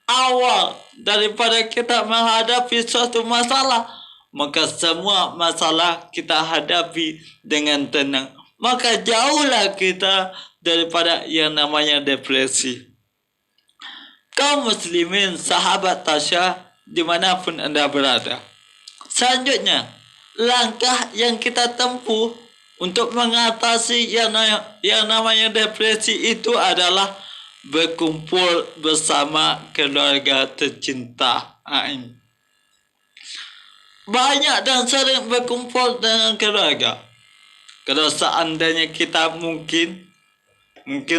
awal daripada kita menghadapi suatu masalah, maka semua masalah kita hadapi dengan tenang. Maka jauhlah kita daripada yang namanya depresi. Kaum muslimin, sahabat Tasya, dimanapun Anda berada. Selanjutnya, langkah yang kita tempuh untuk mengatasi yang namanya depresi itu adalah berkumpul bersama keluarga tercinta. Banyak dan sering berkumpul dengan keluarga. Kalau seandainya kita mungkin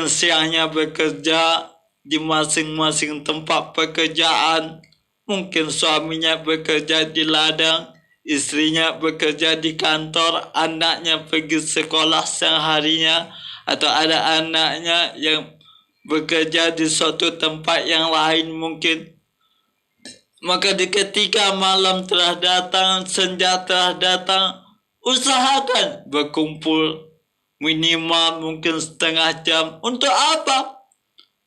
siangnya bekerja di masing-masing tempat pekerjaan, mungkin suaminya bekerja di ladang, istrinya bekerja di kantor, anaknya pergi sekolah seharinya, atau ada anaknya yang bekerja di suatu tempat yang lain mungkin. Maka di ketika malam telah datang, senja telah datang, usahakan berkumpul minimal mungkin setengah jam. Untuk apa?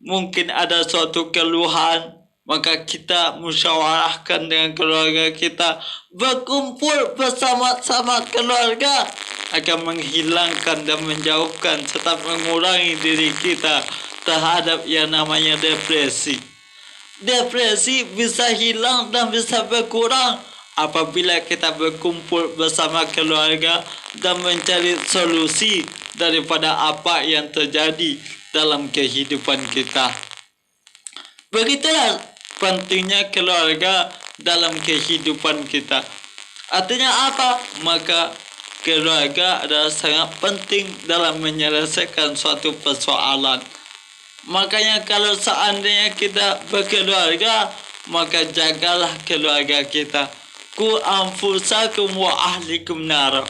Mungkin ada suatu keluhan, maka kita musyawarahkan dengan keluarga kita. Berkumpul bersama-sama keluarga akan menghilangkan dan menjauhkan serta mengurangi diri kita terhadap yang namanya depresi. Depresi bisa hilang dan bisa berkurang apabila kita berkumpul bersama keluarga dan mencari solusi daripada apa yang terjadi dalam kehidupan kita. Begitulah pentingnya keluarga dalam kehidupan kita. Artinya apa? Maka keluarga adalah sangat penting dalam menyelesaikan suatu persoalan. Makanya kalau seandainya kita berkeluarga, maka jagalah keluarga kita. Ku anfusakum wa ahlikum nar.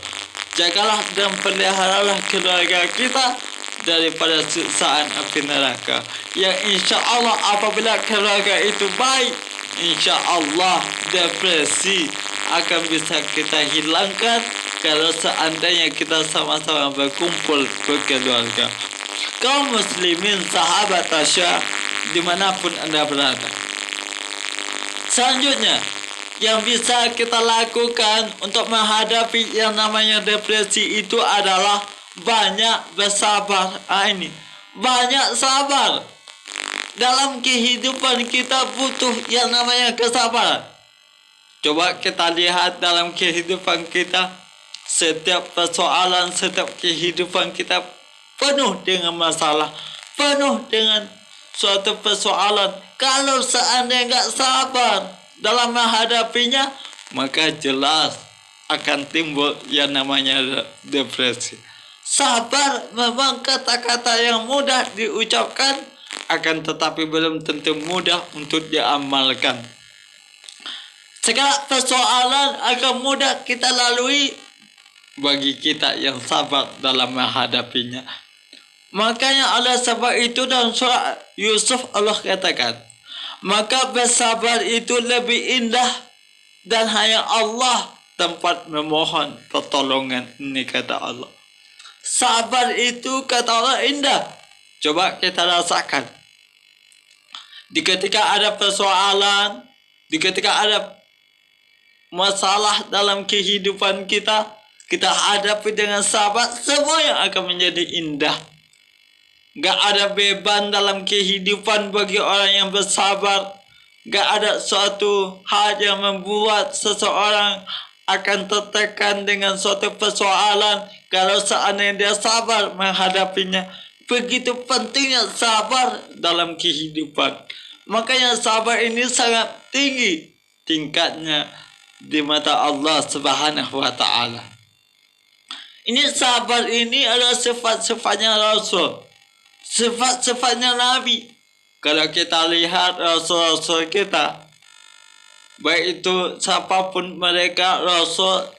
Jagalah dan peliharalah keluarga kita daripada siksaan api neraka. Yang insya Allah apabila keluarga itu baik, insya Allah depresi akan bisa kita hilangkan kalau seandainya kita sama-sama berkumpul berkeluarga. Kaum muslimin sahabat Tasya dimanapun Anda berada. Selanjutnya, yang bisa kita lakukan untuk menghadapi yang namanya depresi itu adalah banyak bersabar. Banyak sabar. Dalam kehidupan kita butuh yang namanya kesabaran. Coba kita lihat dalam kehidupan kita, setiap persoalan, setiap kehidupan kita penuh dengan masalah, penuh dengan suatu persoalan. Kalau seandainya nggak sabar dalam menghadapinya, maka jelas akan timbul yang namanya depresi. Sabar memang kata-kata yang mudah diucapkan, akan tetapi belum tentu mudah untuk diamalkan. Segala persoalan akan mudah kita lalui bagi kita yang sabar dalam menghadapinya. Makanya oleh sebab itu dalam surah Yusuf Allah katakan, maka bersabar itu lebih indah dan hanya Allah tempat memohon pertolongan. Ini kata Allah. Sabar itu kata Allah indah. Coba kita rasakan. Di ketika ada persoalan, di ketika ada masalah dalam kehidupan kita, kita hadapi dengan sabar, semua yang akan menjadi indah. Gak ada beban dalam kehidupan bagi orang yang bersabar. Gak ada suatu hal yang membuat seseorang akan tertekan dengan suatu persoalan kalau seandainya dia sabar menghadapinya. Begitu pentingnya sabar dalam kehidupan. Makanya sabar ini sangat tinggi tingkatnya di mata Allah Subhanahu wa Ta'ala. Ini sabar ini adalah sifat-sifatnya Rasul, sifat-sifatnya Nabi. Kalau kita lihat Rasul-Rasul kita, baik itu siapapun mereka, Rasul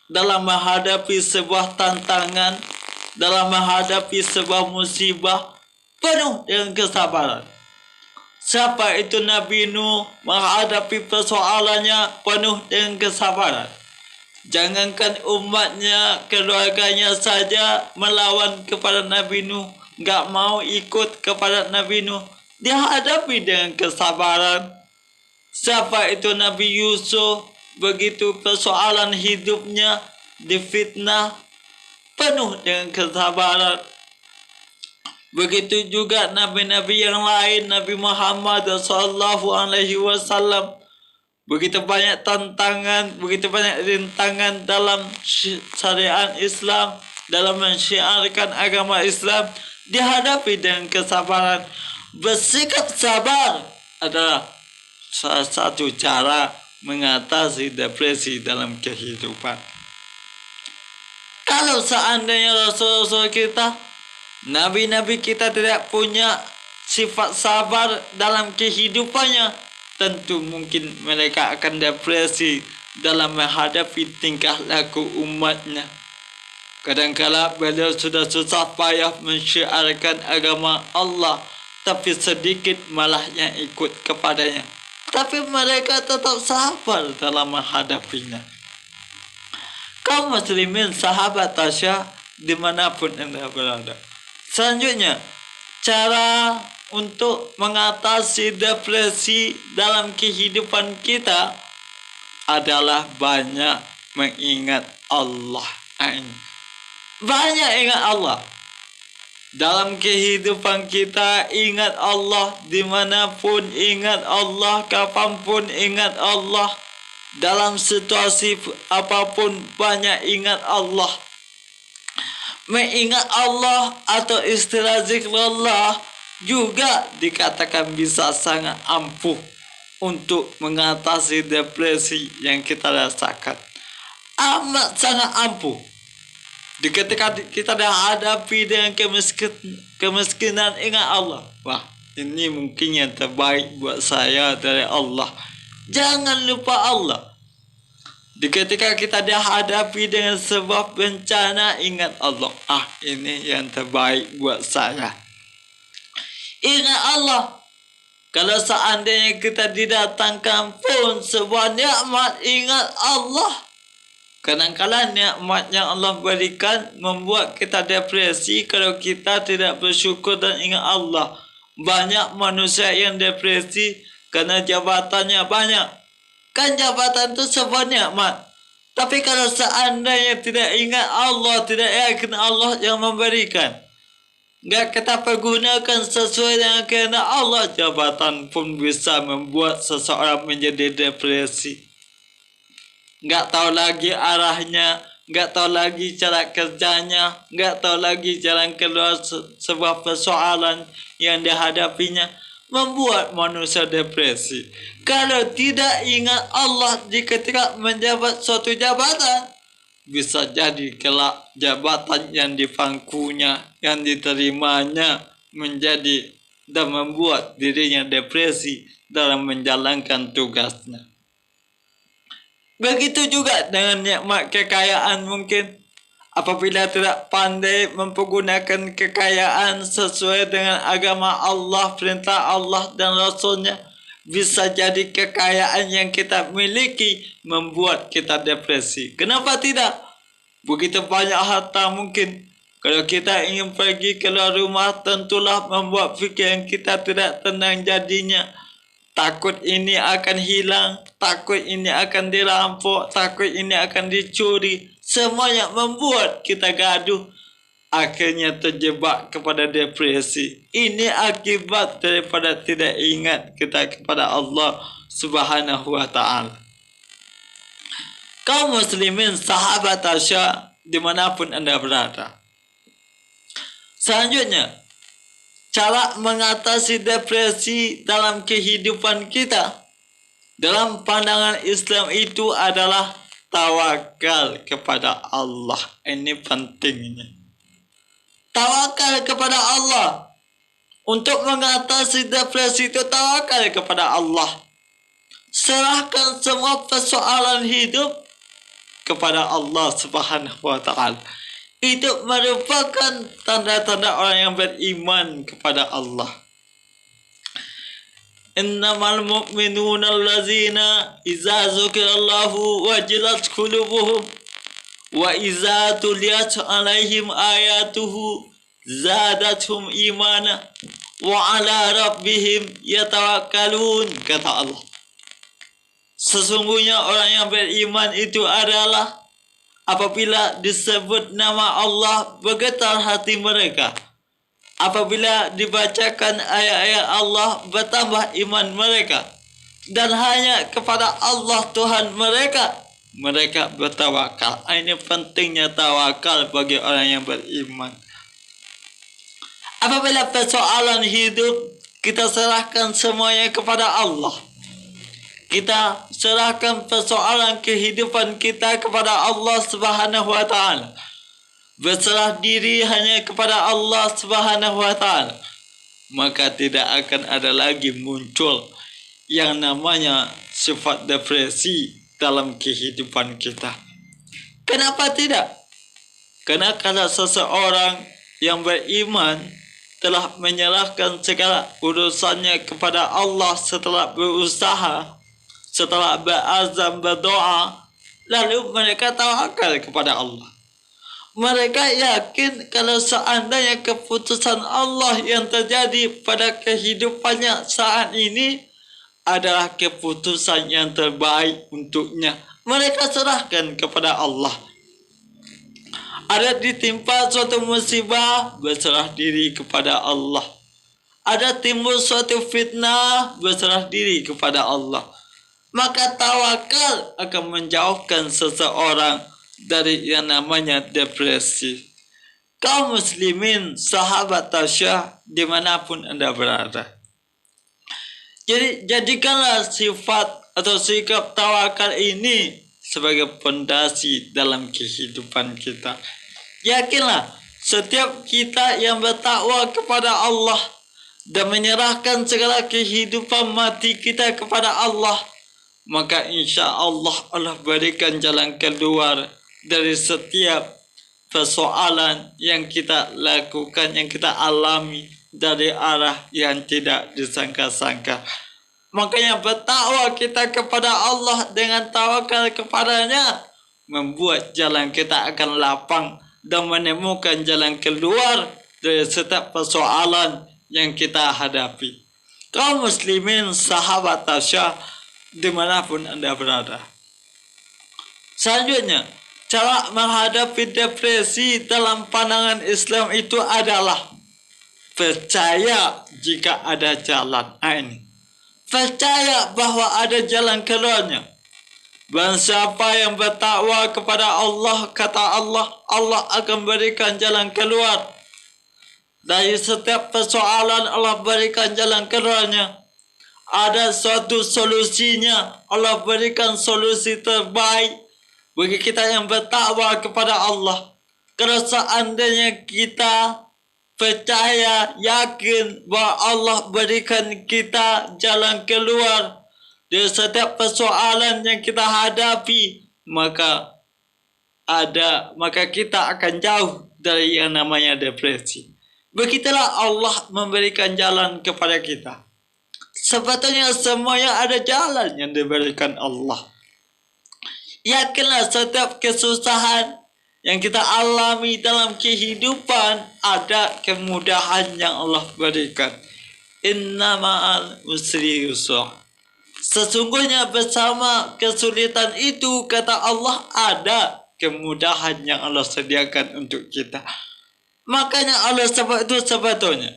dalam menghadapi sebuah tantangan, dalam menghadapi sebuah musibah, penuh dengan kesabaran. Siapa itu Nabi Nuh, menghadapi persoalannya penuh dengan kesabaran. Jangankan umatnya, keluarganya saja melawan kepada Nabi Nuh, gak mau ikut kepada Nabi Nuh, dia hadapi dengan kesabaran. Siapa itu Nabi Yusuf, begitu persoalan hidupnya difitnah, penuh dengan kesabaran. Begitu juga nabi-nabi yang lain, Nabi Muhammad SAW. Begitu banyak tantangan, begitu banyak rintangan dalam syariat Islam, dalam mensyiarkan agama Islam, dihadapi dengan kesabaran. Bersikap sabar adalah salah satu cara mengatasi depresi dalam kehidupan. Kalau seandainya Rasul-Rasul kita, Nabi-Nabi kita tidak punya sifat sabar dalam kehidupannya, tentu mungkin mereka akan depresi dalam menghadapi tingkah laku umatnya. Kadangkala beliau sudah susah payah mensyiarkan agama Allah, tapi sedikit malah yang ikut kepadanya. Tapi mereka tetap sabar dalam menghadapinya. Kaum muslimin sahabat Tasya dimanapun Anda berada. Selanjutnya, cara untuk mengatasi depresi dalam kehidupan kita adalah banyak mengingat Allah. Banyak ingat Allah. Dalam kehidupan kita ingat Allah, dimanapun ingat Allah, kapanpun ingat Allah. Dalam situasi apapun banyak ingat Allah. Mengingat Allah atau istilah zikrullah juga dikatakan bisa sangat ampuh untuk mengatasi depresi yang kita rasakan. Amat sangat ampuh. Ketika kita dihadapi dengan kemiskinan, ingat Allah. Wah, ini mungkin yang terbaik buat saya dari Allah. Jangan lupa Allah. Ketika kita dihadapi dengan sebuah bencana, ingat Allah. Ini yang terbaik buat saya. Ingat Allah. Kalau seandainya kita didatangkan pun sebuah nikmat, ingat Allah. Kadang-kadang nikmat yang Allah berikan membuat kita depresi kalau kita tidak bersyukur dan ingat Allah. Banyak manusia yang depresi karena jabatannya banyak. Kan jabatan itu sebuah nikmat. Tapi kalau seandainya tidak ingat Allah, tidak yakin Allah yang memberikan, nggak kita pergunakan sesuai dengan kehendak Allah, jabatan pun bisa membuat seseorang menjadi depresi. Nggak tahu lagi arahnya, nggak tahu lagi cara kerjanya, nggak tahu lagi jalan keluar sebuah persoalan yang dihadapinya, membuat manusia depresi. Kalau tidak ingat Allah di ketika menjabat suatu jabatan, bisa jadi kelak jabatan yang dipangkunya, yang diterimanya menjadi dan membuat dirinya depresi dalam menjalankan tugasnya. Begitu juga dengan nikmat kekayaan mungkin. Apabila tidak pandai mempergunakan kekayaan sesuai dengan agama Allah, perintah Allah dan Rasulnya, bisa jadi kekayaan yang kita miliki membuat kita depresi. Kenapa tidak? Begitu banyak harta mungkin. Kalau kita ingin pergi keluar rumah, tentulah membuat fikiran kita tidak tenang jadinya. Takut ini akan hilang, takut ini akan dirampok, takut ini akan dicuri. Semua yang membuat kita gaduh, akhirnya terjebak kepada depresi. Ini akibat daripada tidak ingat kita kepada Allah Subhanahu wa ta'ala. Kaum muslimin sahabat Tasya dimanapun Anda berada. Selanjutnya, cara mengatasi depresi dalam kehidupan kita dalam pandangan Islam itu adalah tawakal kepada Allah. Ini pentingnya. Tawakal kepada Allah. Untuk mengatasi depresi itu tawakal kepada Allah. Serahkan semua persoalan hidup kepada Allah Subhanahu wa ta'ala. Itu merupakan tanda-tanda orang yang beriman kepada Allah. Innamal mu'minuna allazina iza zukirallahu wajilat qulubuhum wa iza tuliyat alaihim ayatuhu zadathum imana wa ala rabbihim yatawakkalun, kata Allah. Sesungguhnya orang yang beriman itu adalah apabila disebut nama Allah bergetar hati mereka. Apabila dibacakan ayat-ayat Allah bertambah iman mereka. Dan hanya kepada Allah Tuhan mereka bertawakal. Ini pentingnya tawakal bagi orang yang beriman. Apabila persoalan hidup, kita serahkan semuanya kepada Allah. Kita serahkan persoalan kehidupan kita kepada Allah Subhanahu wa ta'ala. Berserah diri hanya kepada Allah Subhanahu wa ta'ala. Maka tidak akan ada lagi muncul yang namanya sifat depresi dalam kehidupan kita. Kenapa tidak? Karena kalau seseorang yang beriman telah menyerahkan segala urusannya kepada Allah setelah berusaha, setelah berazam berdoa, lalu mereka tawakal kepada Allah. Mereka yakin kalau seandainya keputusan Allah yang terjadi pada kehidupannya saat ini adalah keputusan yang terbaik untuknya, mereka serahkan kepada Allah. Ada ditimpa suatu musibah, berserah diri kepada Allah. Ada timbul suatu fitnah, berserah diri kepada Allah. Maka tawakal akan menjauhkan seseorang dari yang namanya depresi. Kaum muslimin, sahabat tasyah, dimanapun Anda berada. Jadi jadikanlah sifat atau sikap tawakal ini sebagai pondasi dalam kehidupan kita. Yakinlah, setiap kita yang bertakwa kepada Allah dan menyerahkan segala kehidupan mati kita kepada Allah, maka insya Allah Allah berikan jalan keluar dari setiap persoalan yang kita lakukan, yang kita alami dari arah yang tidak disangka-sangka. Makanya bertakwa kita kepada Allah dengan tawakal kepadanya membuat jalan kita akan lapang dan menemukan jalan keluar dari setiap persoalan yang kita hadapi. Kaum muslimin, sahabat tasyah, dimanapun Anda berada. Selanjutnya, cara menghadapi depresi dalam pandangan Islam itu adalah percaya jika ada jalan. Ini percaya bahwa ada jalan keluarnya. Dan siapa yang bertakwa kepada Allah, kata Allah, Allah akan berikan jalan keluar. Dari setiap persoalan Allah berikan jalan keluarnya. Ada suatu solusinya, Allah berikan solusi terbaik bagi kita yang bertakwa kepada Allah. Kalau seandainya kita percaya, yakin bahwa Allah berikan kita jalan keluar dari setiap persoalan yang kita hadapi, maka kita akan jauh dari yang namanya depresi. Begitulah Allah memberikan jalan kepada kita. Sebetulnya semuanya ada jalan yang diberikan Allah. Yakinlah setiap kesusahan yang kita alami dalam kehidupan ada kemudahan yang Allah berikan. Inna ma'al usri yusra. Sesungguhnya bersama kesulitan itu, kata Allah, ada kemudahan yang Allah sediakan untuk kita. Makanya Allah sebab itu sebetulnya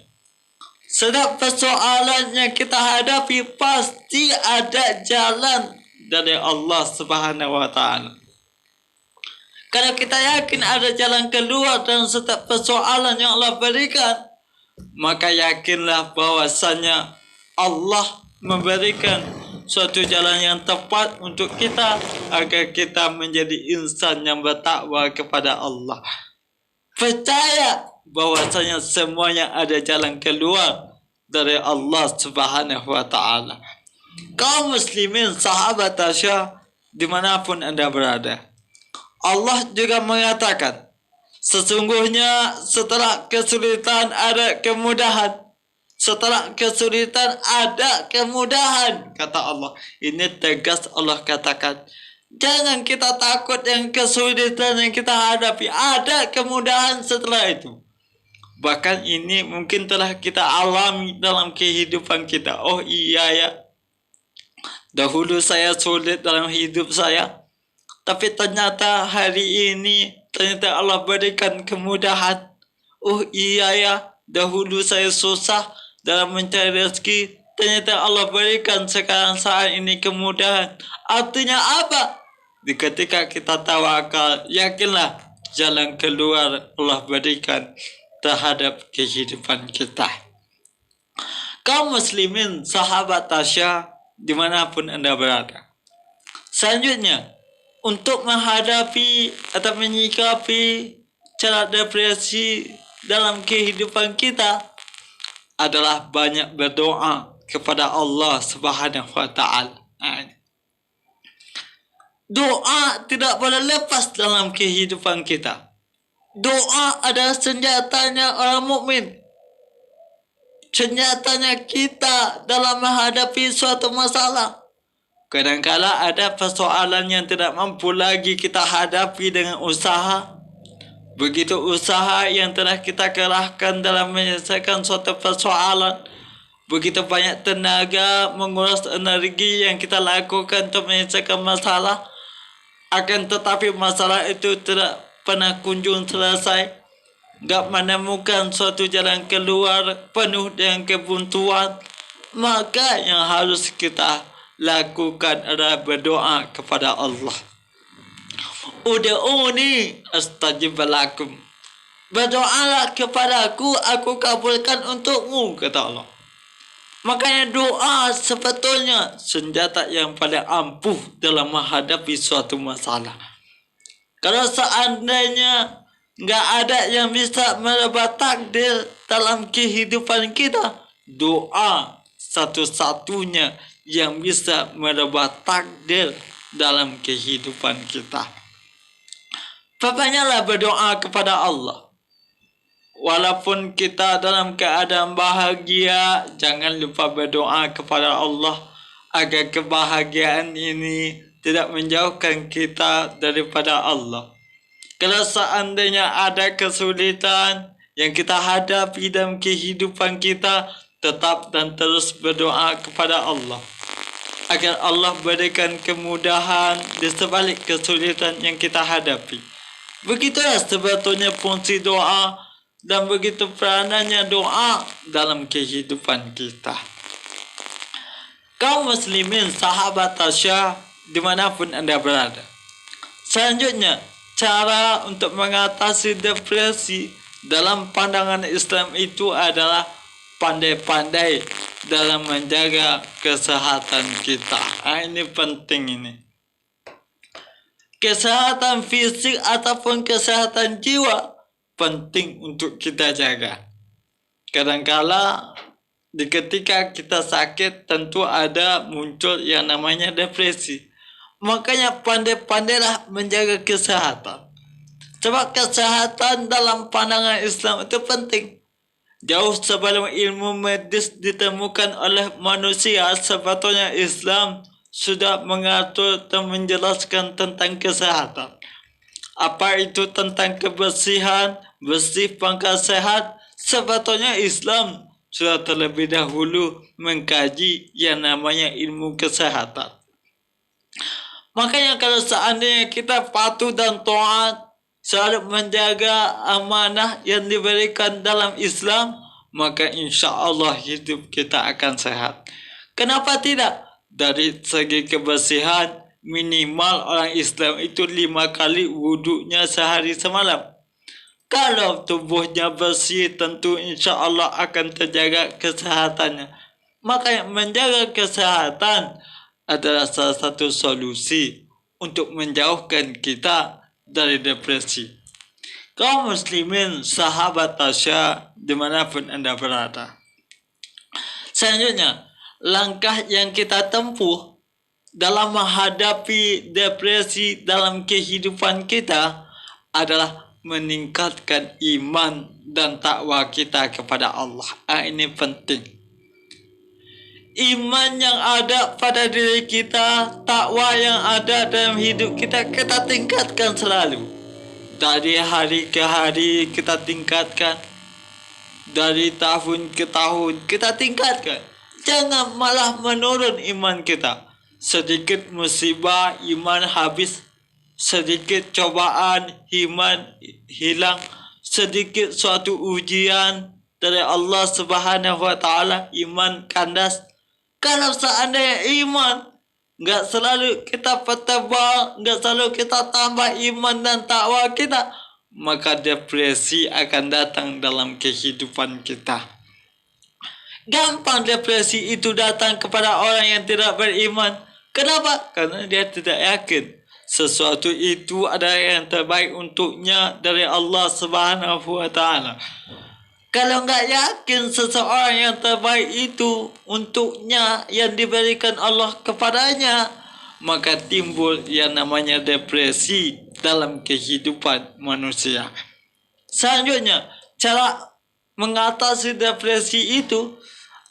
setiap persoalan yang kita hadapi pasti ada jalan dari Allah Subhanahu wa Ta'ala. Kalau kita yakin ada jalan keluar dalam setiap persoalan yang Allah berikan, maka yakinlah bahwasanya Allah memberikan suatu jalan yang tepat untuk kita agar kita menjadi insan yang bertakwa kepada Allah. Percaya bahwasanya semuanya ada jalan keluar dari Allah Subhanahu wa Ta'ala. Kaum muslimin, sahabat tasyah, dimanapun Anda berada, Allah juga mengatakan, sesungguhnya setelah kesulitan ada kemudahan. Setelah kesulitan ada kemudahan, kata Allah. Ini tegas Allah katakan. Jangan kita takut yang kesulitan yang kita hadapi. Ada kemudahan setelah itu. Bahkan ini mungkin telah kita alami dalam kehidupan kita. Oh iya ya, dahulu saya sulit dalam hidup saya, tapi ternyata hari ini ternyata Allah berikan kemudahan. Oh iya ya, dahulu saya susah dalam mencari rezeki, ternyata Allah berikan sekarang saat ini kemudahan. Artinya apa? Ketika kita tawakal, yakinlah jalan keluar Allah berikan terhadap kehidupan kita. Kaum muslimin, sahabat tasyah, dimanapun Anda berada. Selanjutnya, untuk menghadapi atau menyikapi cara depresi dalam kehidupan kita adalah banyak berdoa kepada Allah Subhanahu wa Ta'ala. Doa tidak boleh lepas dalam kehidupan kita. Doa adalah senjatanya orang mukmin. Senjatanya kita dalam menghadapi suatu masalah. Kadang-kala ada persoalan yang tidak mampu lagi kita hadapi dengan usaha. Begitu usaha yang telah kita kerahkan dalam menyelesaikan suatu persoalan, begitu banyak tenaga menguras energi yang kita lakukan untuk menyelesaikan masalah, akan tetapi masalah itu tidak pernah kunjung selesai. Gak menemukan suatu jalan keluar, penuh dengan kebuntuan. Maka yang harus kita lakukan adalah berdoa kepada Allah. Ud'uni astajib lakum. Berdoalah kepadaku, aku kabulkan untukmu, kata Allah. Makanya doa sebetulnya senjata yang paling ampuh dalam menghadapi suatu masalah. Kalau seandainya nggak ada yang bisa merubah takdir dalam kehidupan kita, doa satu-satunya yang bisa merubah takdir dalam kehidupan kita. Banyaklah berdoa kepada Allah. Walaupun kita dalam keadaan bahagia, jangan lupa berdoa kepada Allah agar kebahagiaan ini tidak menjauhkan kita daripada Allah. Kalau seandainya ada kesulitan yang kita hadapi dalam kehidupan kita, tetap dan terus berdoa kepada Allah agar Allah berikan kemudahan di sebalik kesulitan yang kita hadapi. Begitulah sebetulnya fungsi doa dan begitu peranannya doa dalam kehidupan kita. Kaum muslimin, sahabat tasyah, dimanapun Anda berada. Selanjutnya, cara untuk mengatasi depresi dalam pandangan Islam itu adalah pandai-pandai dalam menjaga kesehatan kita. Ini penting ini. Kesehatan fisik ataupun kesehatan jiwa penting untuk kita jaga. Kadangkala ketika kita sakit tentu ada muncul yang namanya depresi. Makanya pandai-pandailah menjaga kesehatan. Sebab kesehatan dalam pandangan Islam itu penting. Jauh sebelum ilmu medis ditemukan oleh manusia, sebetulnya Islam sudah mengatur dan menjelaskan tentang kesehatan. Apa itu tentang kebersihan, bersih pangkal sehat? Sebetulnya Islam sudah terlebih dahulu mengkaji yang namanya ilmu kesehatan. Makanya kalau seandainya kita patuh dan taat, selalu menjaga amanah yang diberikan dalam Islam, maka insya Allah hidup kita akan sehat. Kenapa tidak? Dari segi kebersihan, minimal orang Islam itu 5 kali wuduknya sehari semalam. Kalau tubuhnya bersih, tentu insya Allah akan terjaga kesehatannya. Maka menjaga kesehatan adalah salah satu solusi untuk menjauhkan kita dari depresi. Kaum muslimin, sahabat tasyah, dimanapun Anda berada. Selanjutnya, langkah yang kita tempuh dalam menghadapi depresi dalam kehidupan kita adalah meningkatkan iman dan takwa kita kepada Allah. Ini penting. Iman yang ada pada diri kita, takwa yang ada dalam hidup kita, kita tingkatkan selalu. Dari hari ke hari kita tingkatkan. Dari tahun ke tahun kita tingkatkan. Jangan malah menurun iman kita. Sedikit musibah, iman habis. Sedikit cobaan, iman hilang. Sedikit suatu ujian dari Allah Subhanahu wa Ta'ala, iman kandas. Kalau seandainya iman nggak selalu kita pertebal, nggak selalu kita tambah iman dan takwa kita, maka depresi akan datang dalam kehidupan kita. Gampang depresi itu datang kepada orang yang tidak beriman. Kenapa? Karena dia tidak yakin sesuatu itu adalah yang terbaik untuknya dari Allah Subhanahu wa Ta'ala. Kalau nggak yakin seseorang yang terbaik itu untuknya yang diberikan Allah kepadanya, maka timbul yang namanya depresi dalam kehidupan manusia. Selanjutnya, cara mengatasi depresi itu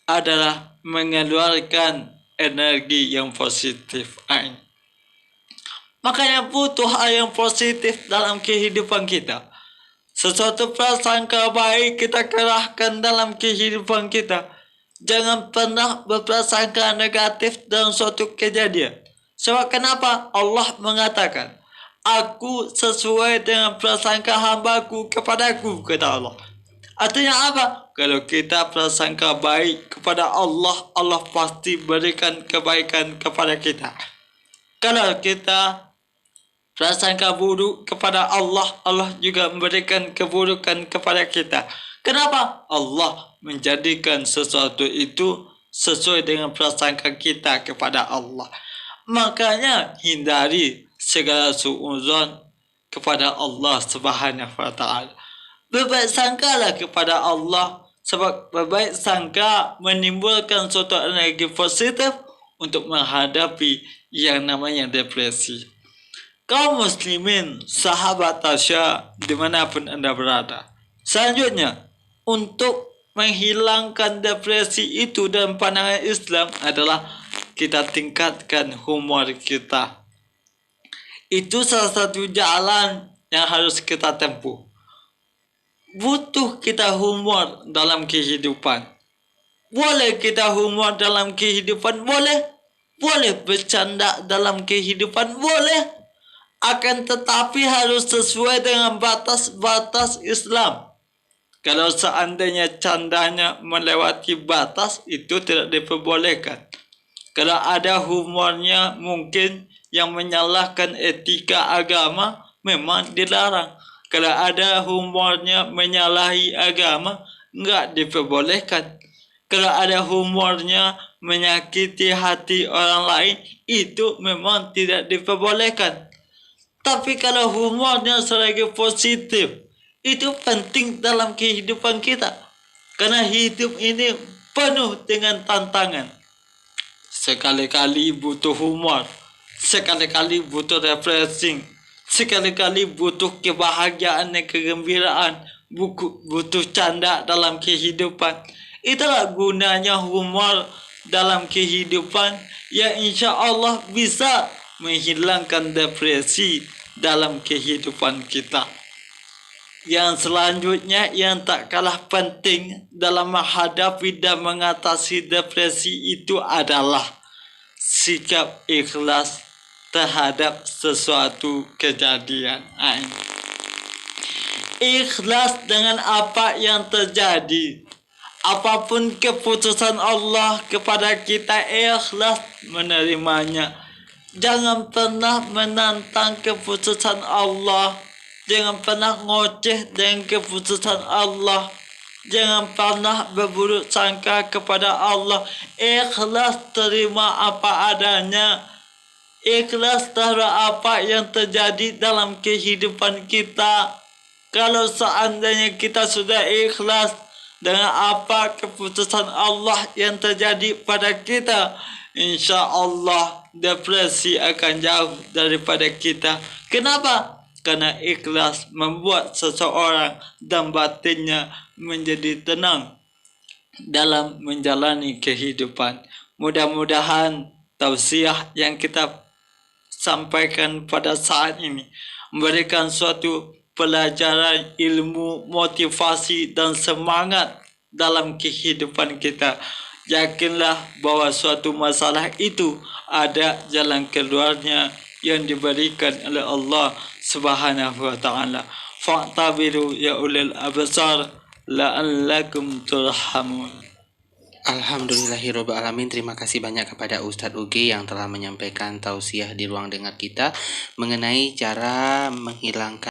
adalah mengeluarkan energi yang positif. Makanya butuh hal yang positif dalam kehidupan kita. Sesuatu prasangka baik kita kerahkan dalam kehidupan kita. Jangan pernah berprasangka negatif dalam suatu kejadian. Sebab kenapa? Allah mengatakan, aku sesuai dengan prasangka hambaku kepadaku, kata Allah. Artinya apa? Kalau kita prasangka baik kepada Allah, Allah pasti berikan kebaikan kepada kita. Kalau kita prasangka buruk kepada Allah, Allah juga memberikan keburukan kepada kita. Kenapa? Allah menjadikan sesuatu itu sesuai dengan prasangka kita kepada Allah. Makanya hindari segala suudzon kepada Allah Subhanahu wa taala. Berbaik sangkalah kepada Allah, sebab berbaik sangka menimbulkan suatu energi positif untuk menghadapi yang namanya depresi. Kaum muslimin, sahabat Tasya, dimanapun Anda berada. Selanjutnya, untuk menghilangkan depresi itu dalam pandangan Islam adalah kita tingkatkan humor kita. Itu salah satu jalan yang harus kita tempuh. Butuh kita humor dalam kehidupan. Boleh kita humor dalam kehidupan? Boleh. Boleh bercanda dalam kehidupan? Boleh. Akan tetapi harus sesuai dengan batas-batas Islam. Kalau seandainya candanya melewati batas, itu tidak diperbolehkan. Kalau ada humornya mungkin yang menyalahkan etika agama, memang dilarang. Kalau ada humornya menyalahi agama, enggak diperbolehkan. Kalau ada humornya menyakiti hati orang lain, itu memang tidak diperbolehkan. Tapi kalau humornya selagi positif, itu penting dalam kehidupan kita. Karena hidup ini penuh dengan tantangan. Sekali-kali butuh humor, sekali-kali butuh refreshing, sekali-kali butuh kebahagiaan dan kegembiraan, butuh canda dalam kehidupan. Itulah gunanya humor dalam kehidupan yang insya Allah bisa menghilangkan depresi dalam kehidupan kita. Yang selanjutnya yang tak kalah penting dalam menghadapi dan mengatasi depresi itu adalah sikap ikhlas terhadap sesuatu kejadian. Ikhlas dengan apa yang terjadi. Apapun keputusan Allah kepada kita, ikhlas menerimanya. Jangan pernah menantang keputusan Allah. Jangan pernah ngoceh dengan keputusan Allah. Jangan pernah berburuk sangka kepada Allah. Ikhlas terima apa adanya. Ikhlas terhadap apa yang terjadi dalam kehidupan kita. Kalau seandainya kita sudah ikhlas dengan apa keputusan Allah yang terjadi pada kita, insya Allah depresi akan jauh daripada kita. Kenapa? Karena ikhlas membuat seseorang dan batinnya menjadi tenang dalam menjalani kehidupan. Mudah-mudahan tausiah yang kita sampaikan pada saat ini memberikan suatu pelajaran, ilmu, motivasi dan semangat dalam kehidupan kita. Yakinlah bahwa suatu masalah itu ada jalan keluarnya yang diberikan oleh Allah Subhanahu wa taala. Fa'tabiru ya ulil absar la'allakum turhamun. Alhamdulillahirabbil alamin. Terima kasih banyak kepada Ustadz Uge yang telah menyampaikan tausiah di ruang dengar kita mengenai cara menghilangkan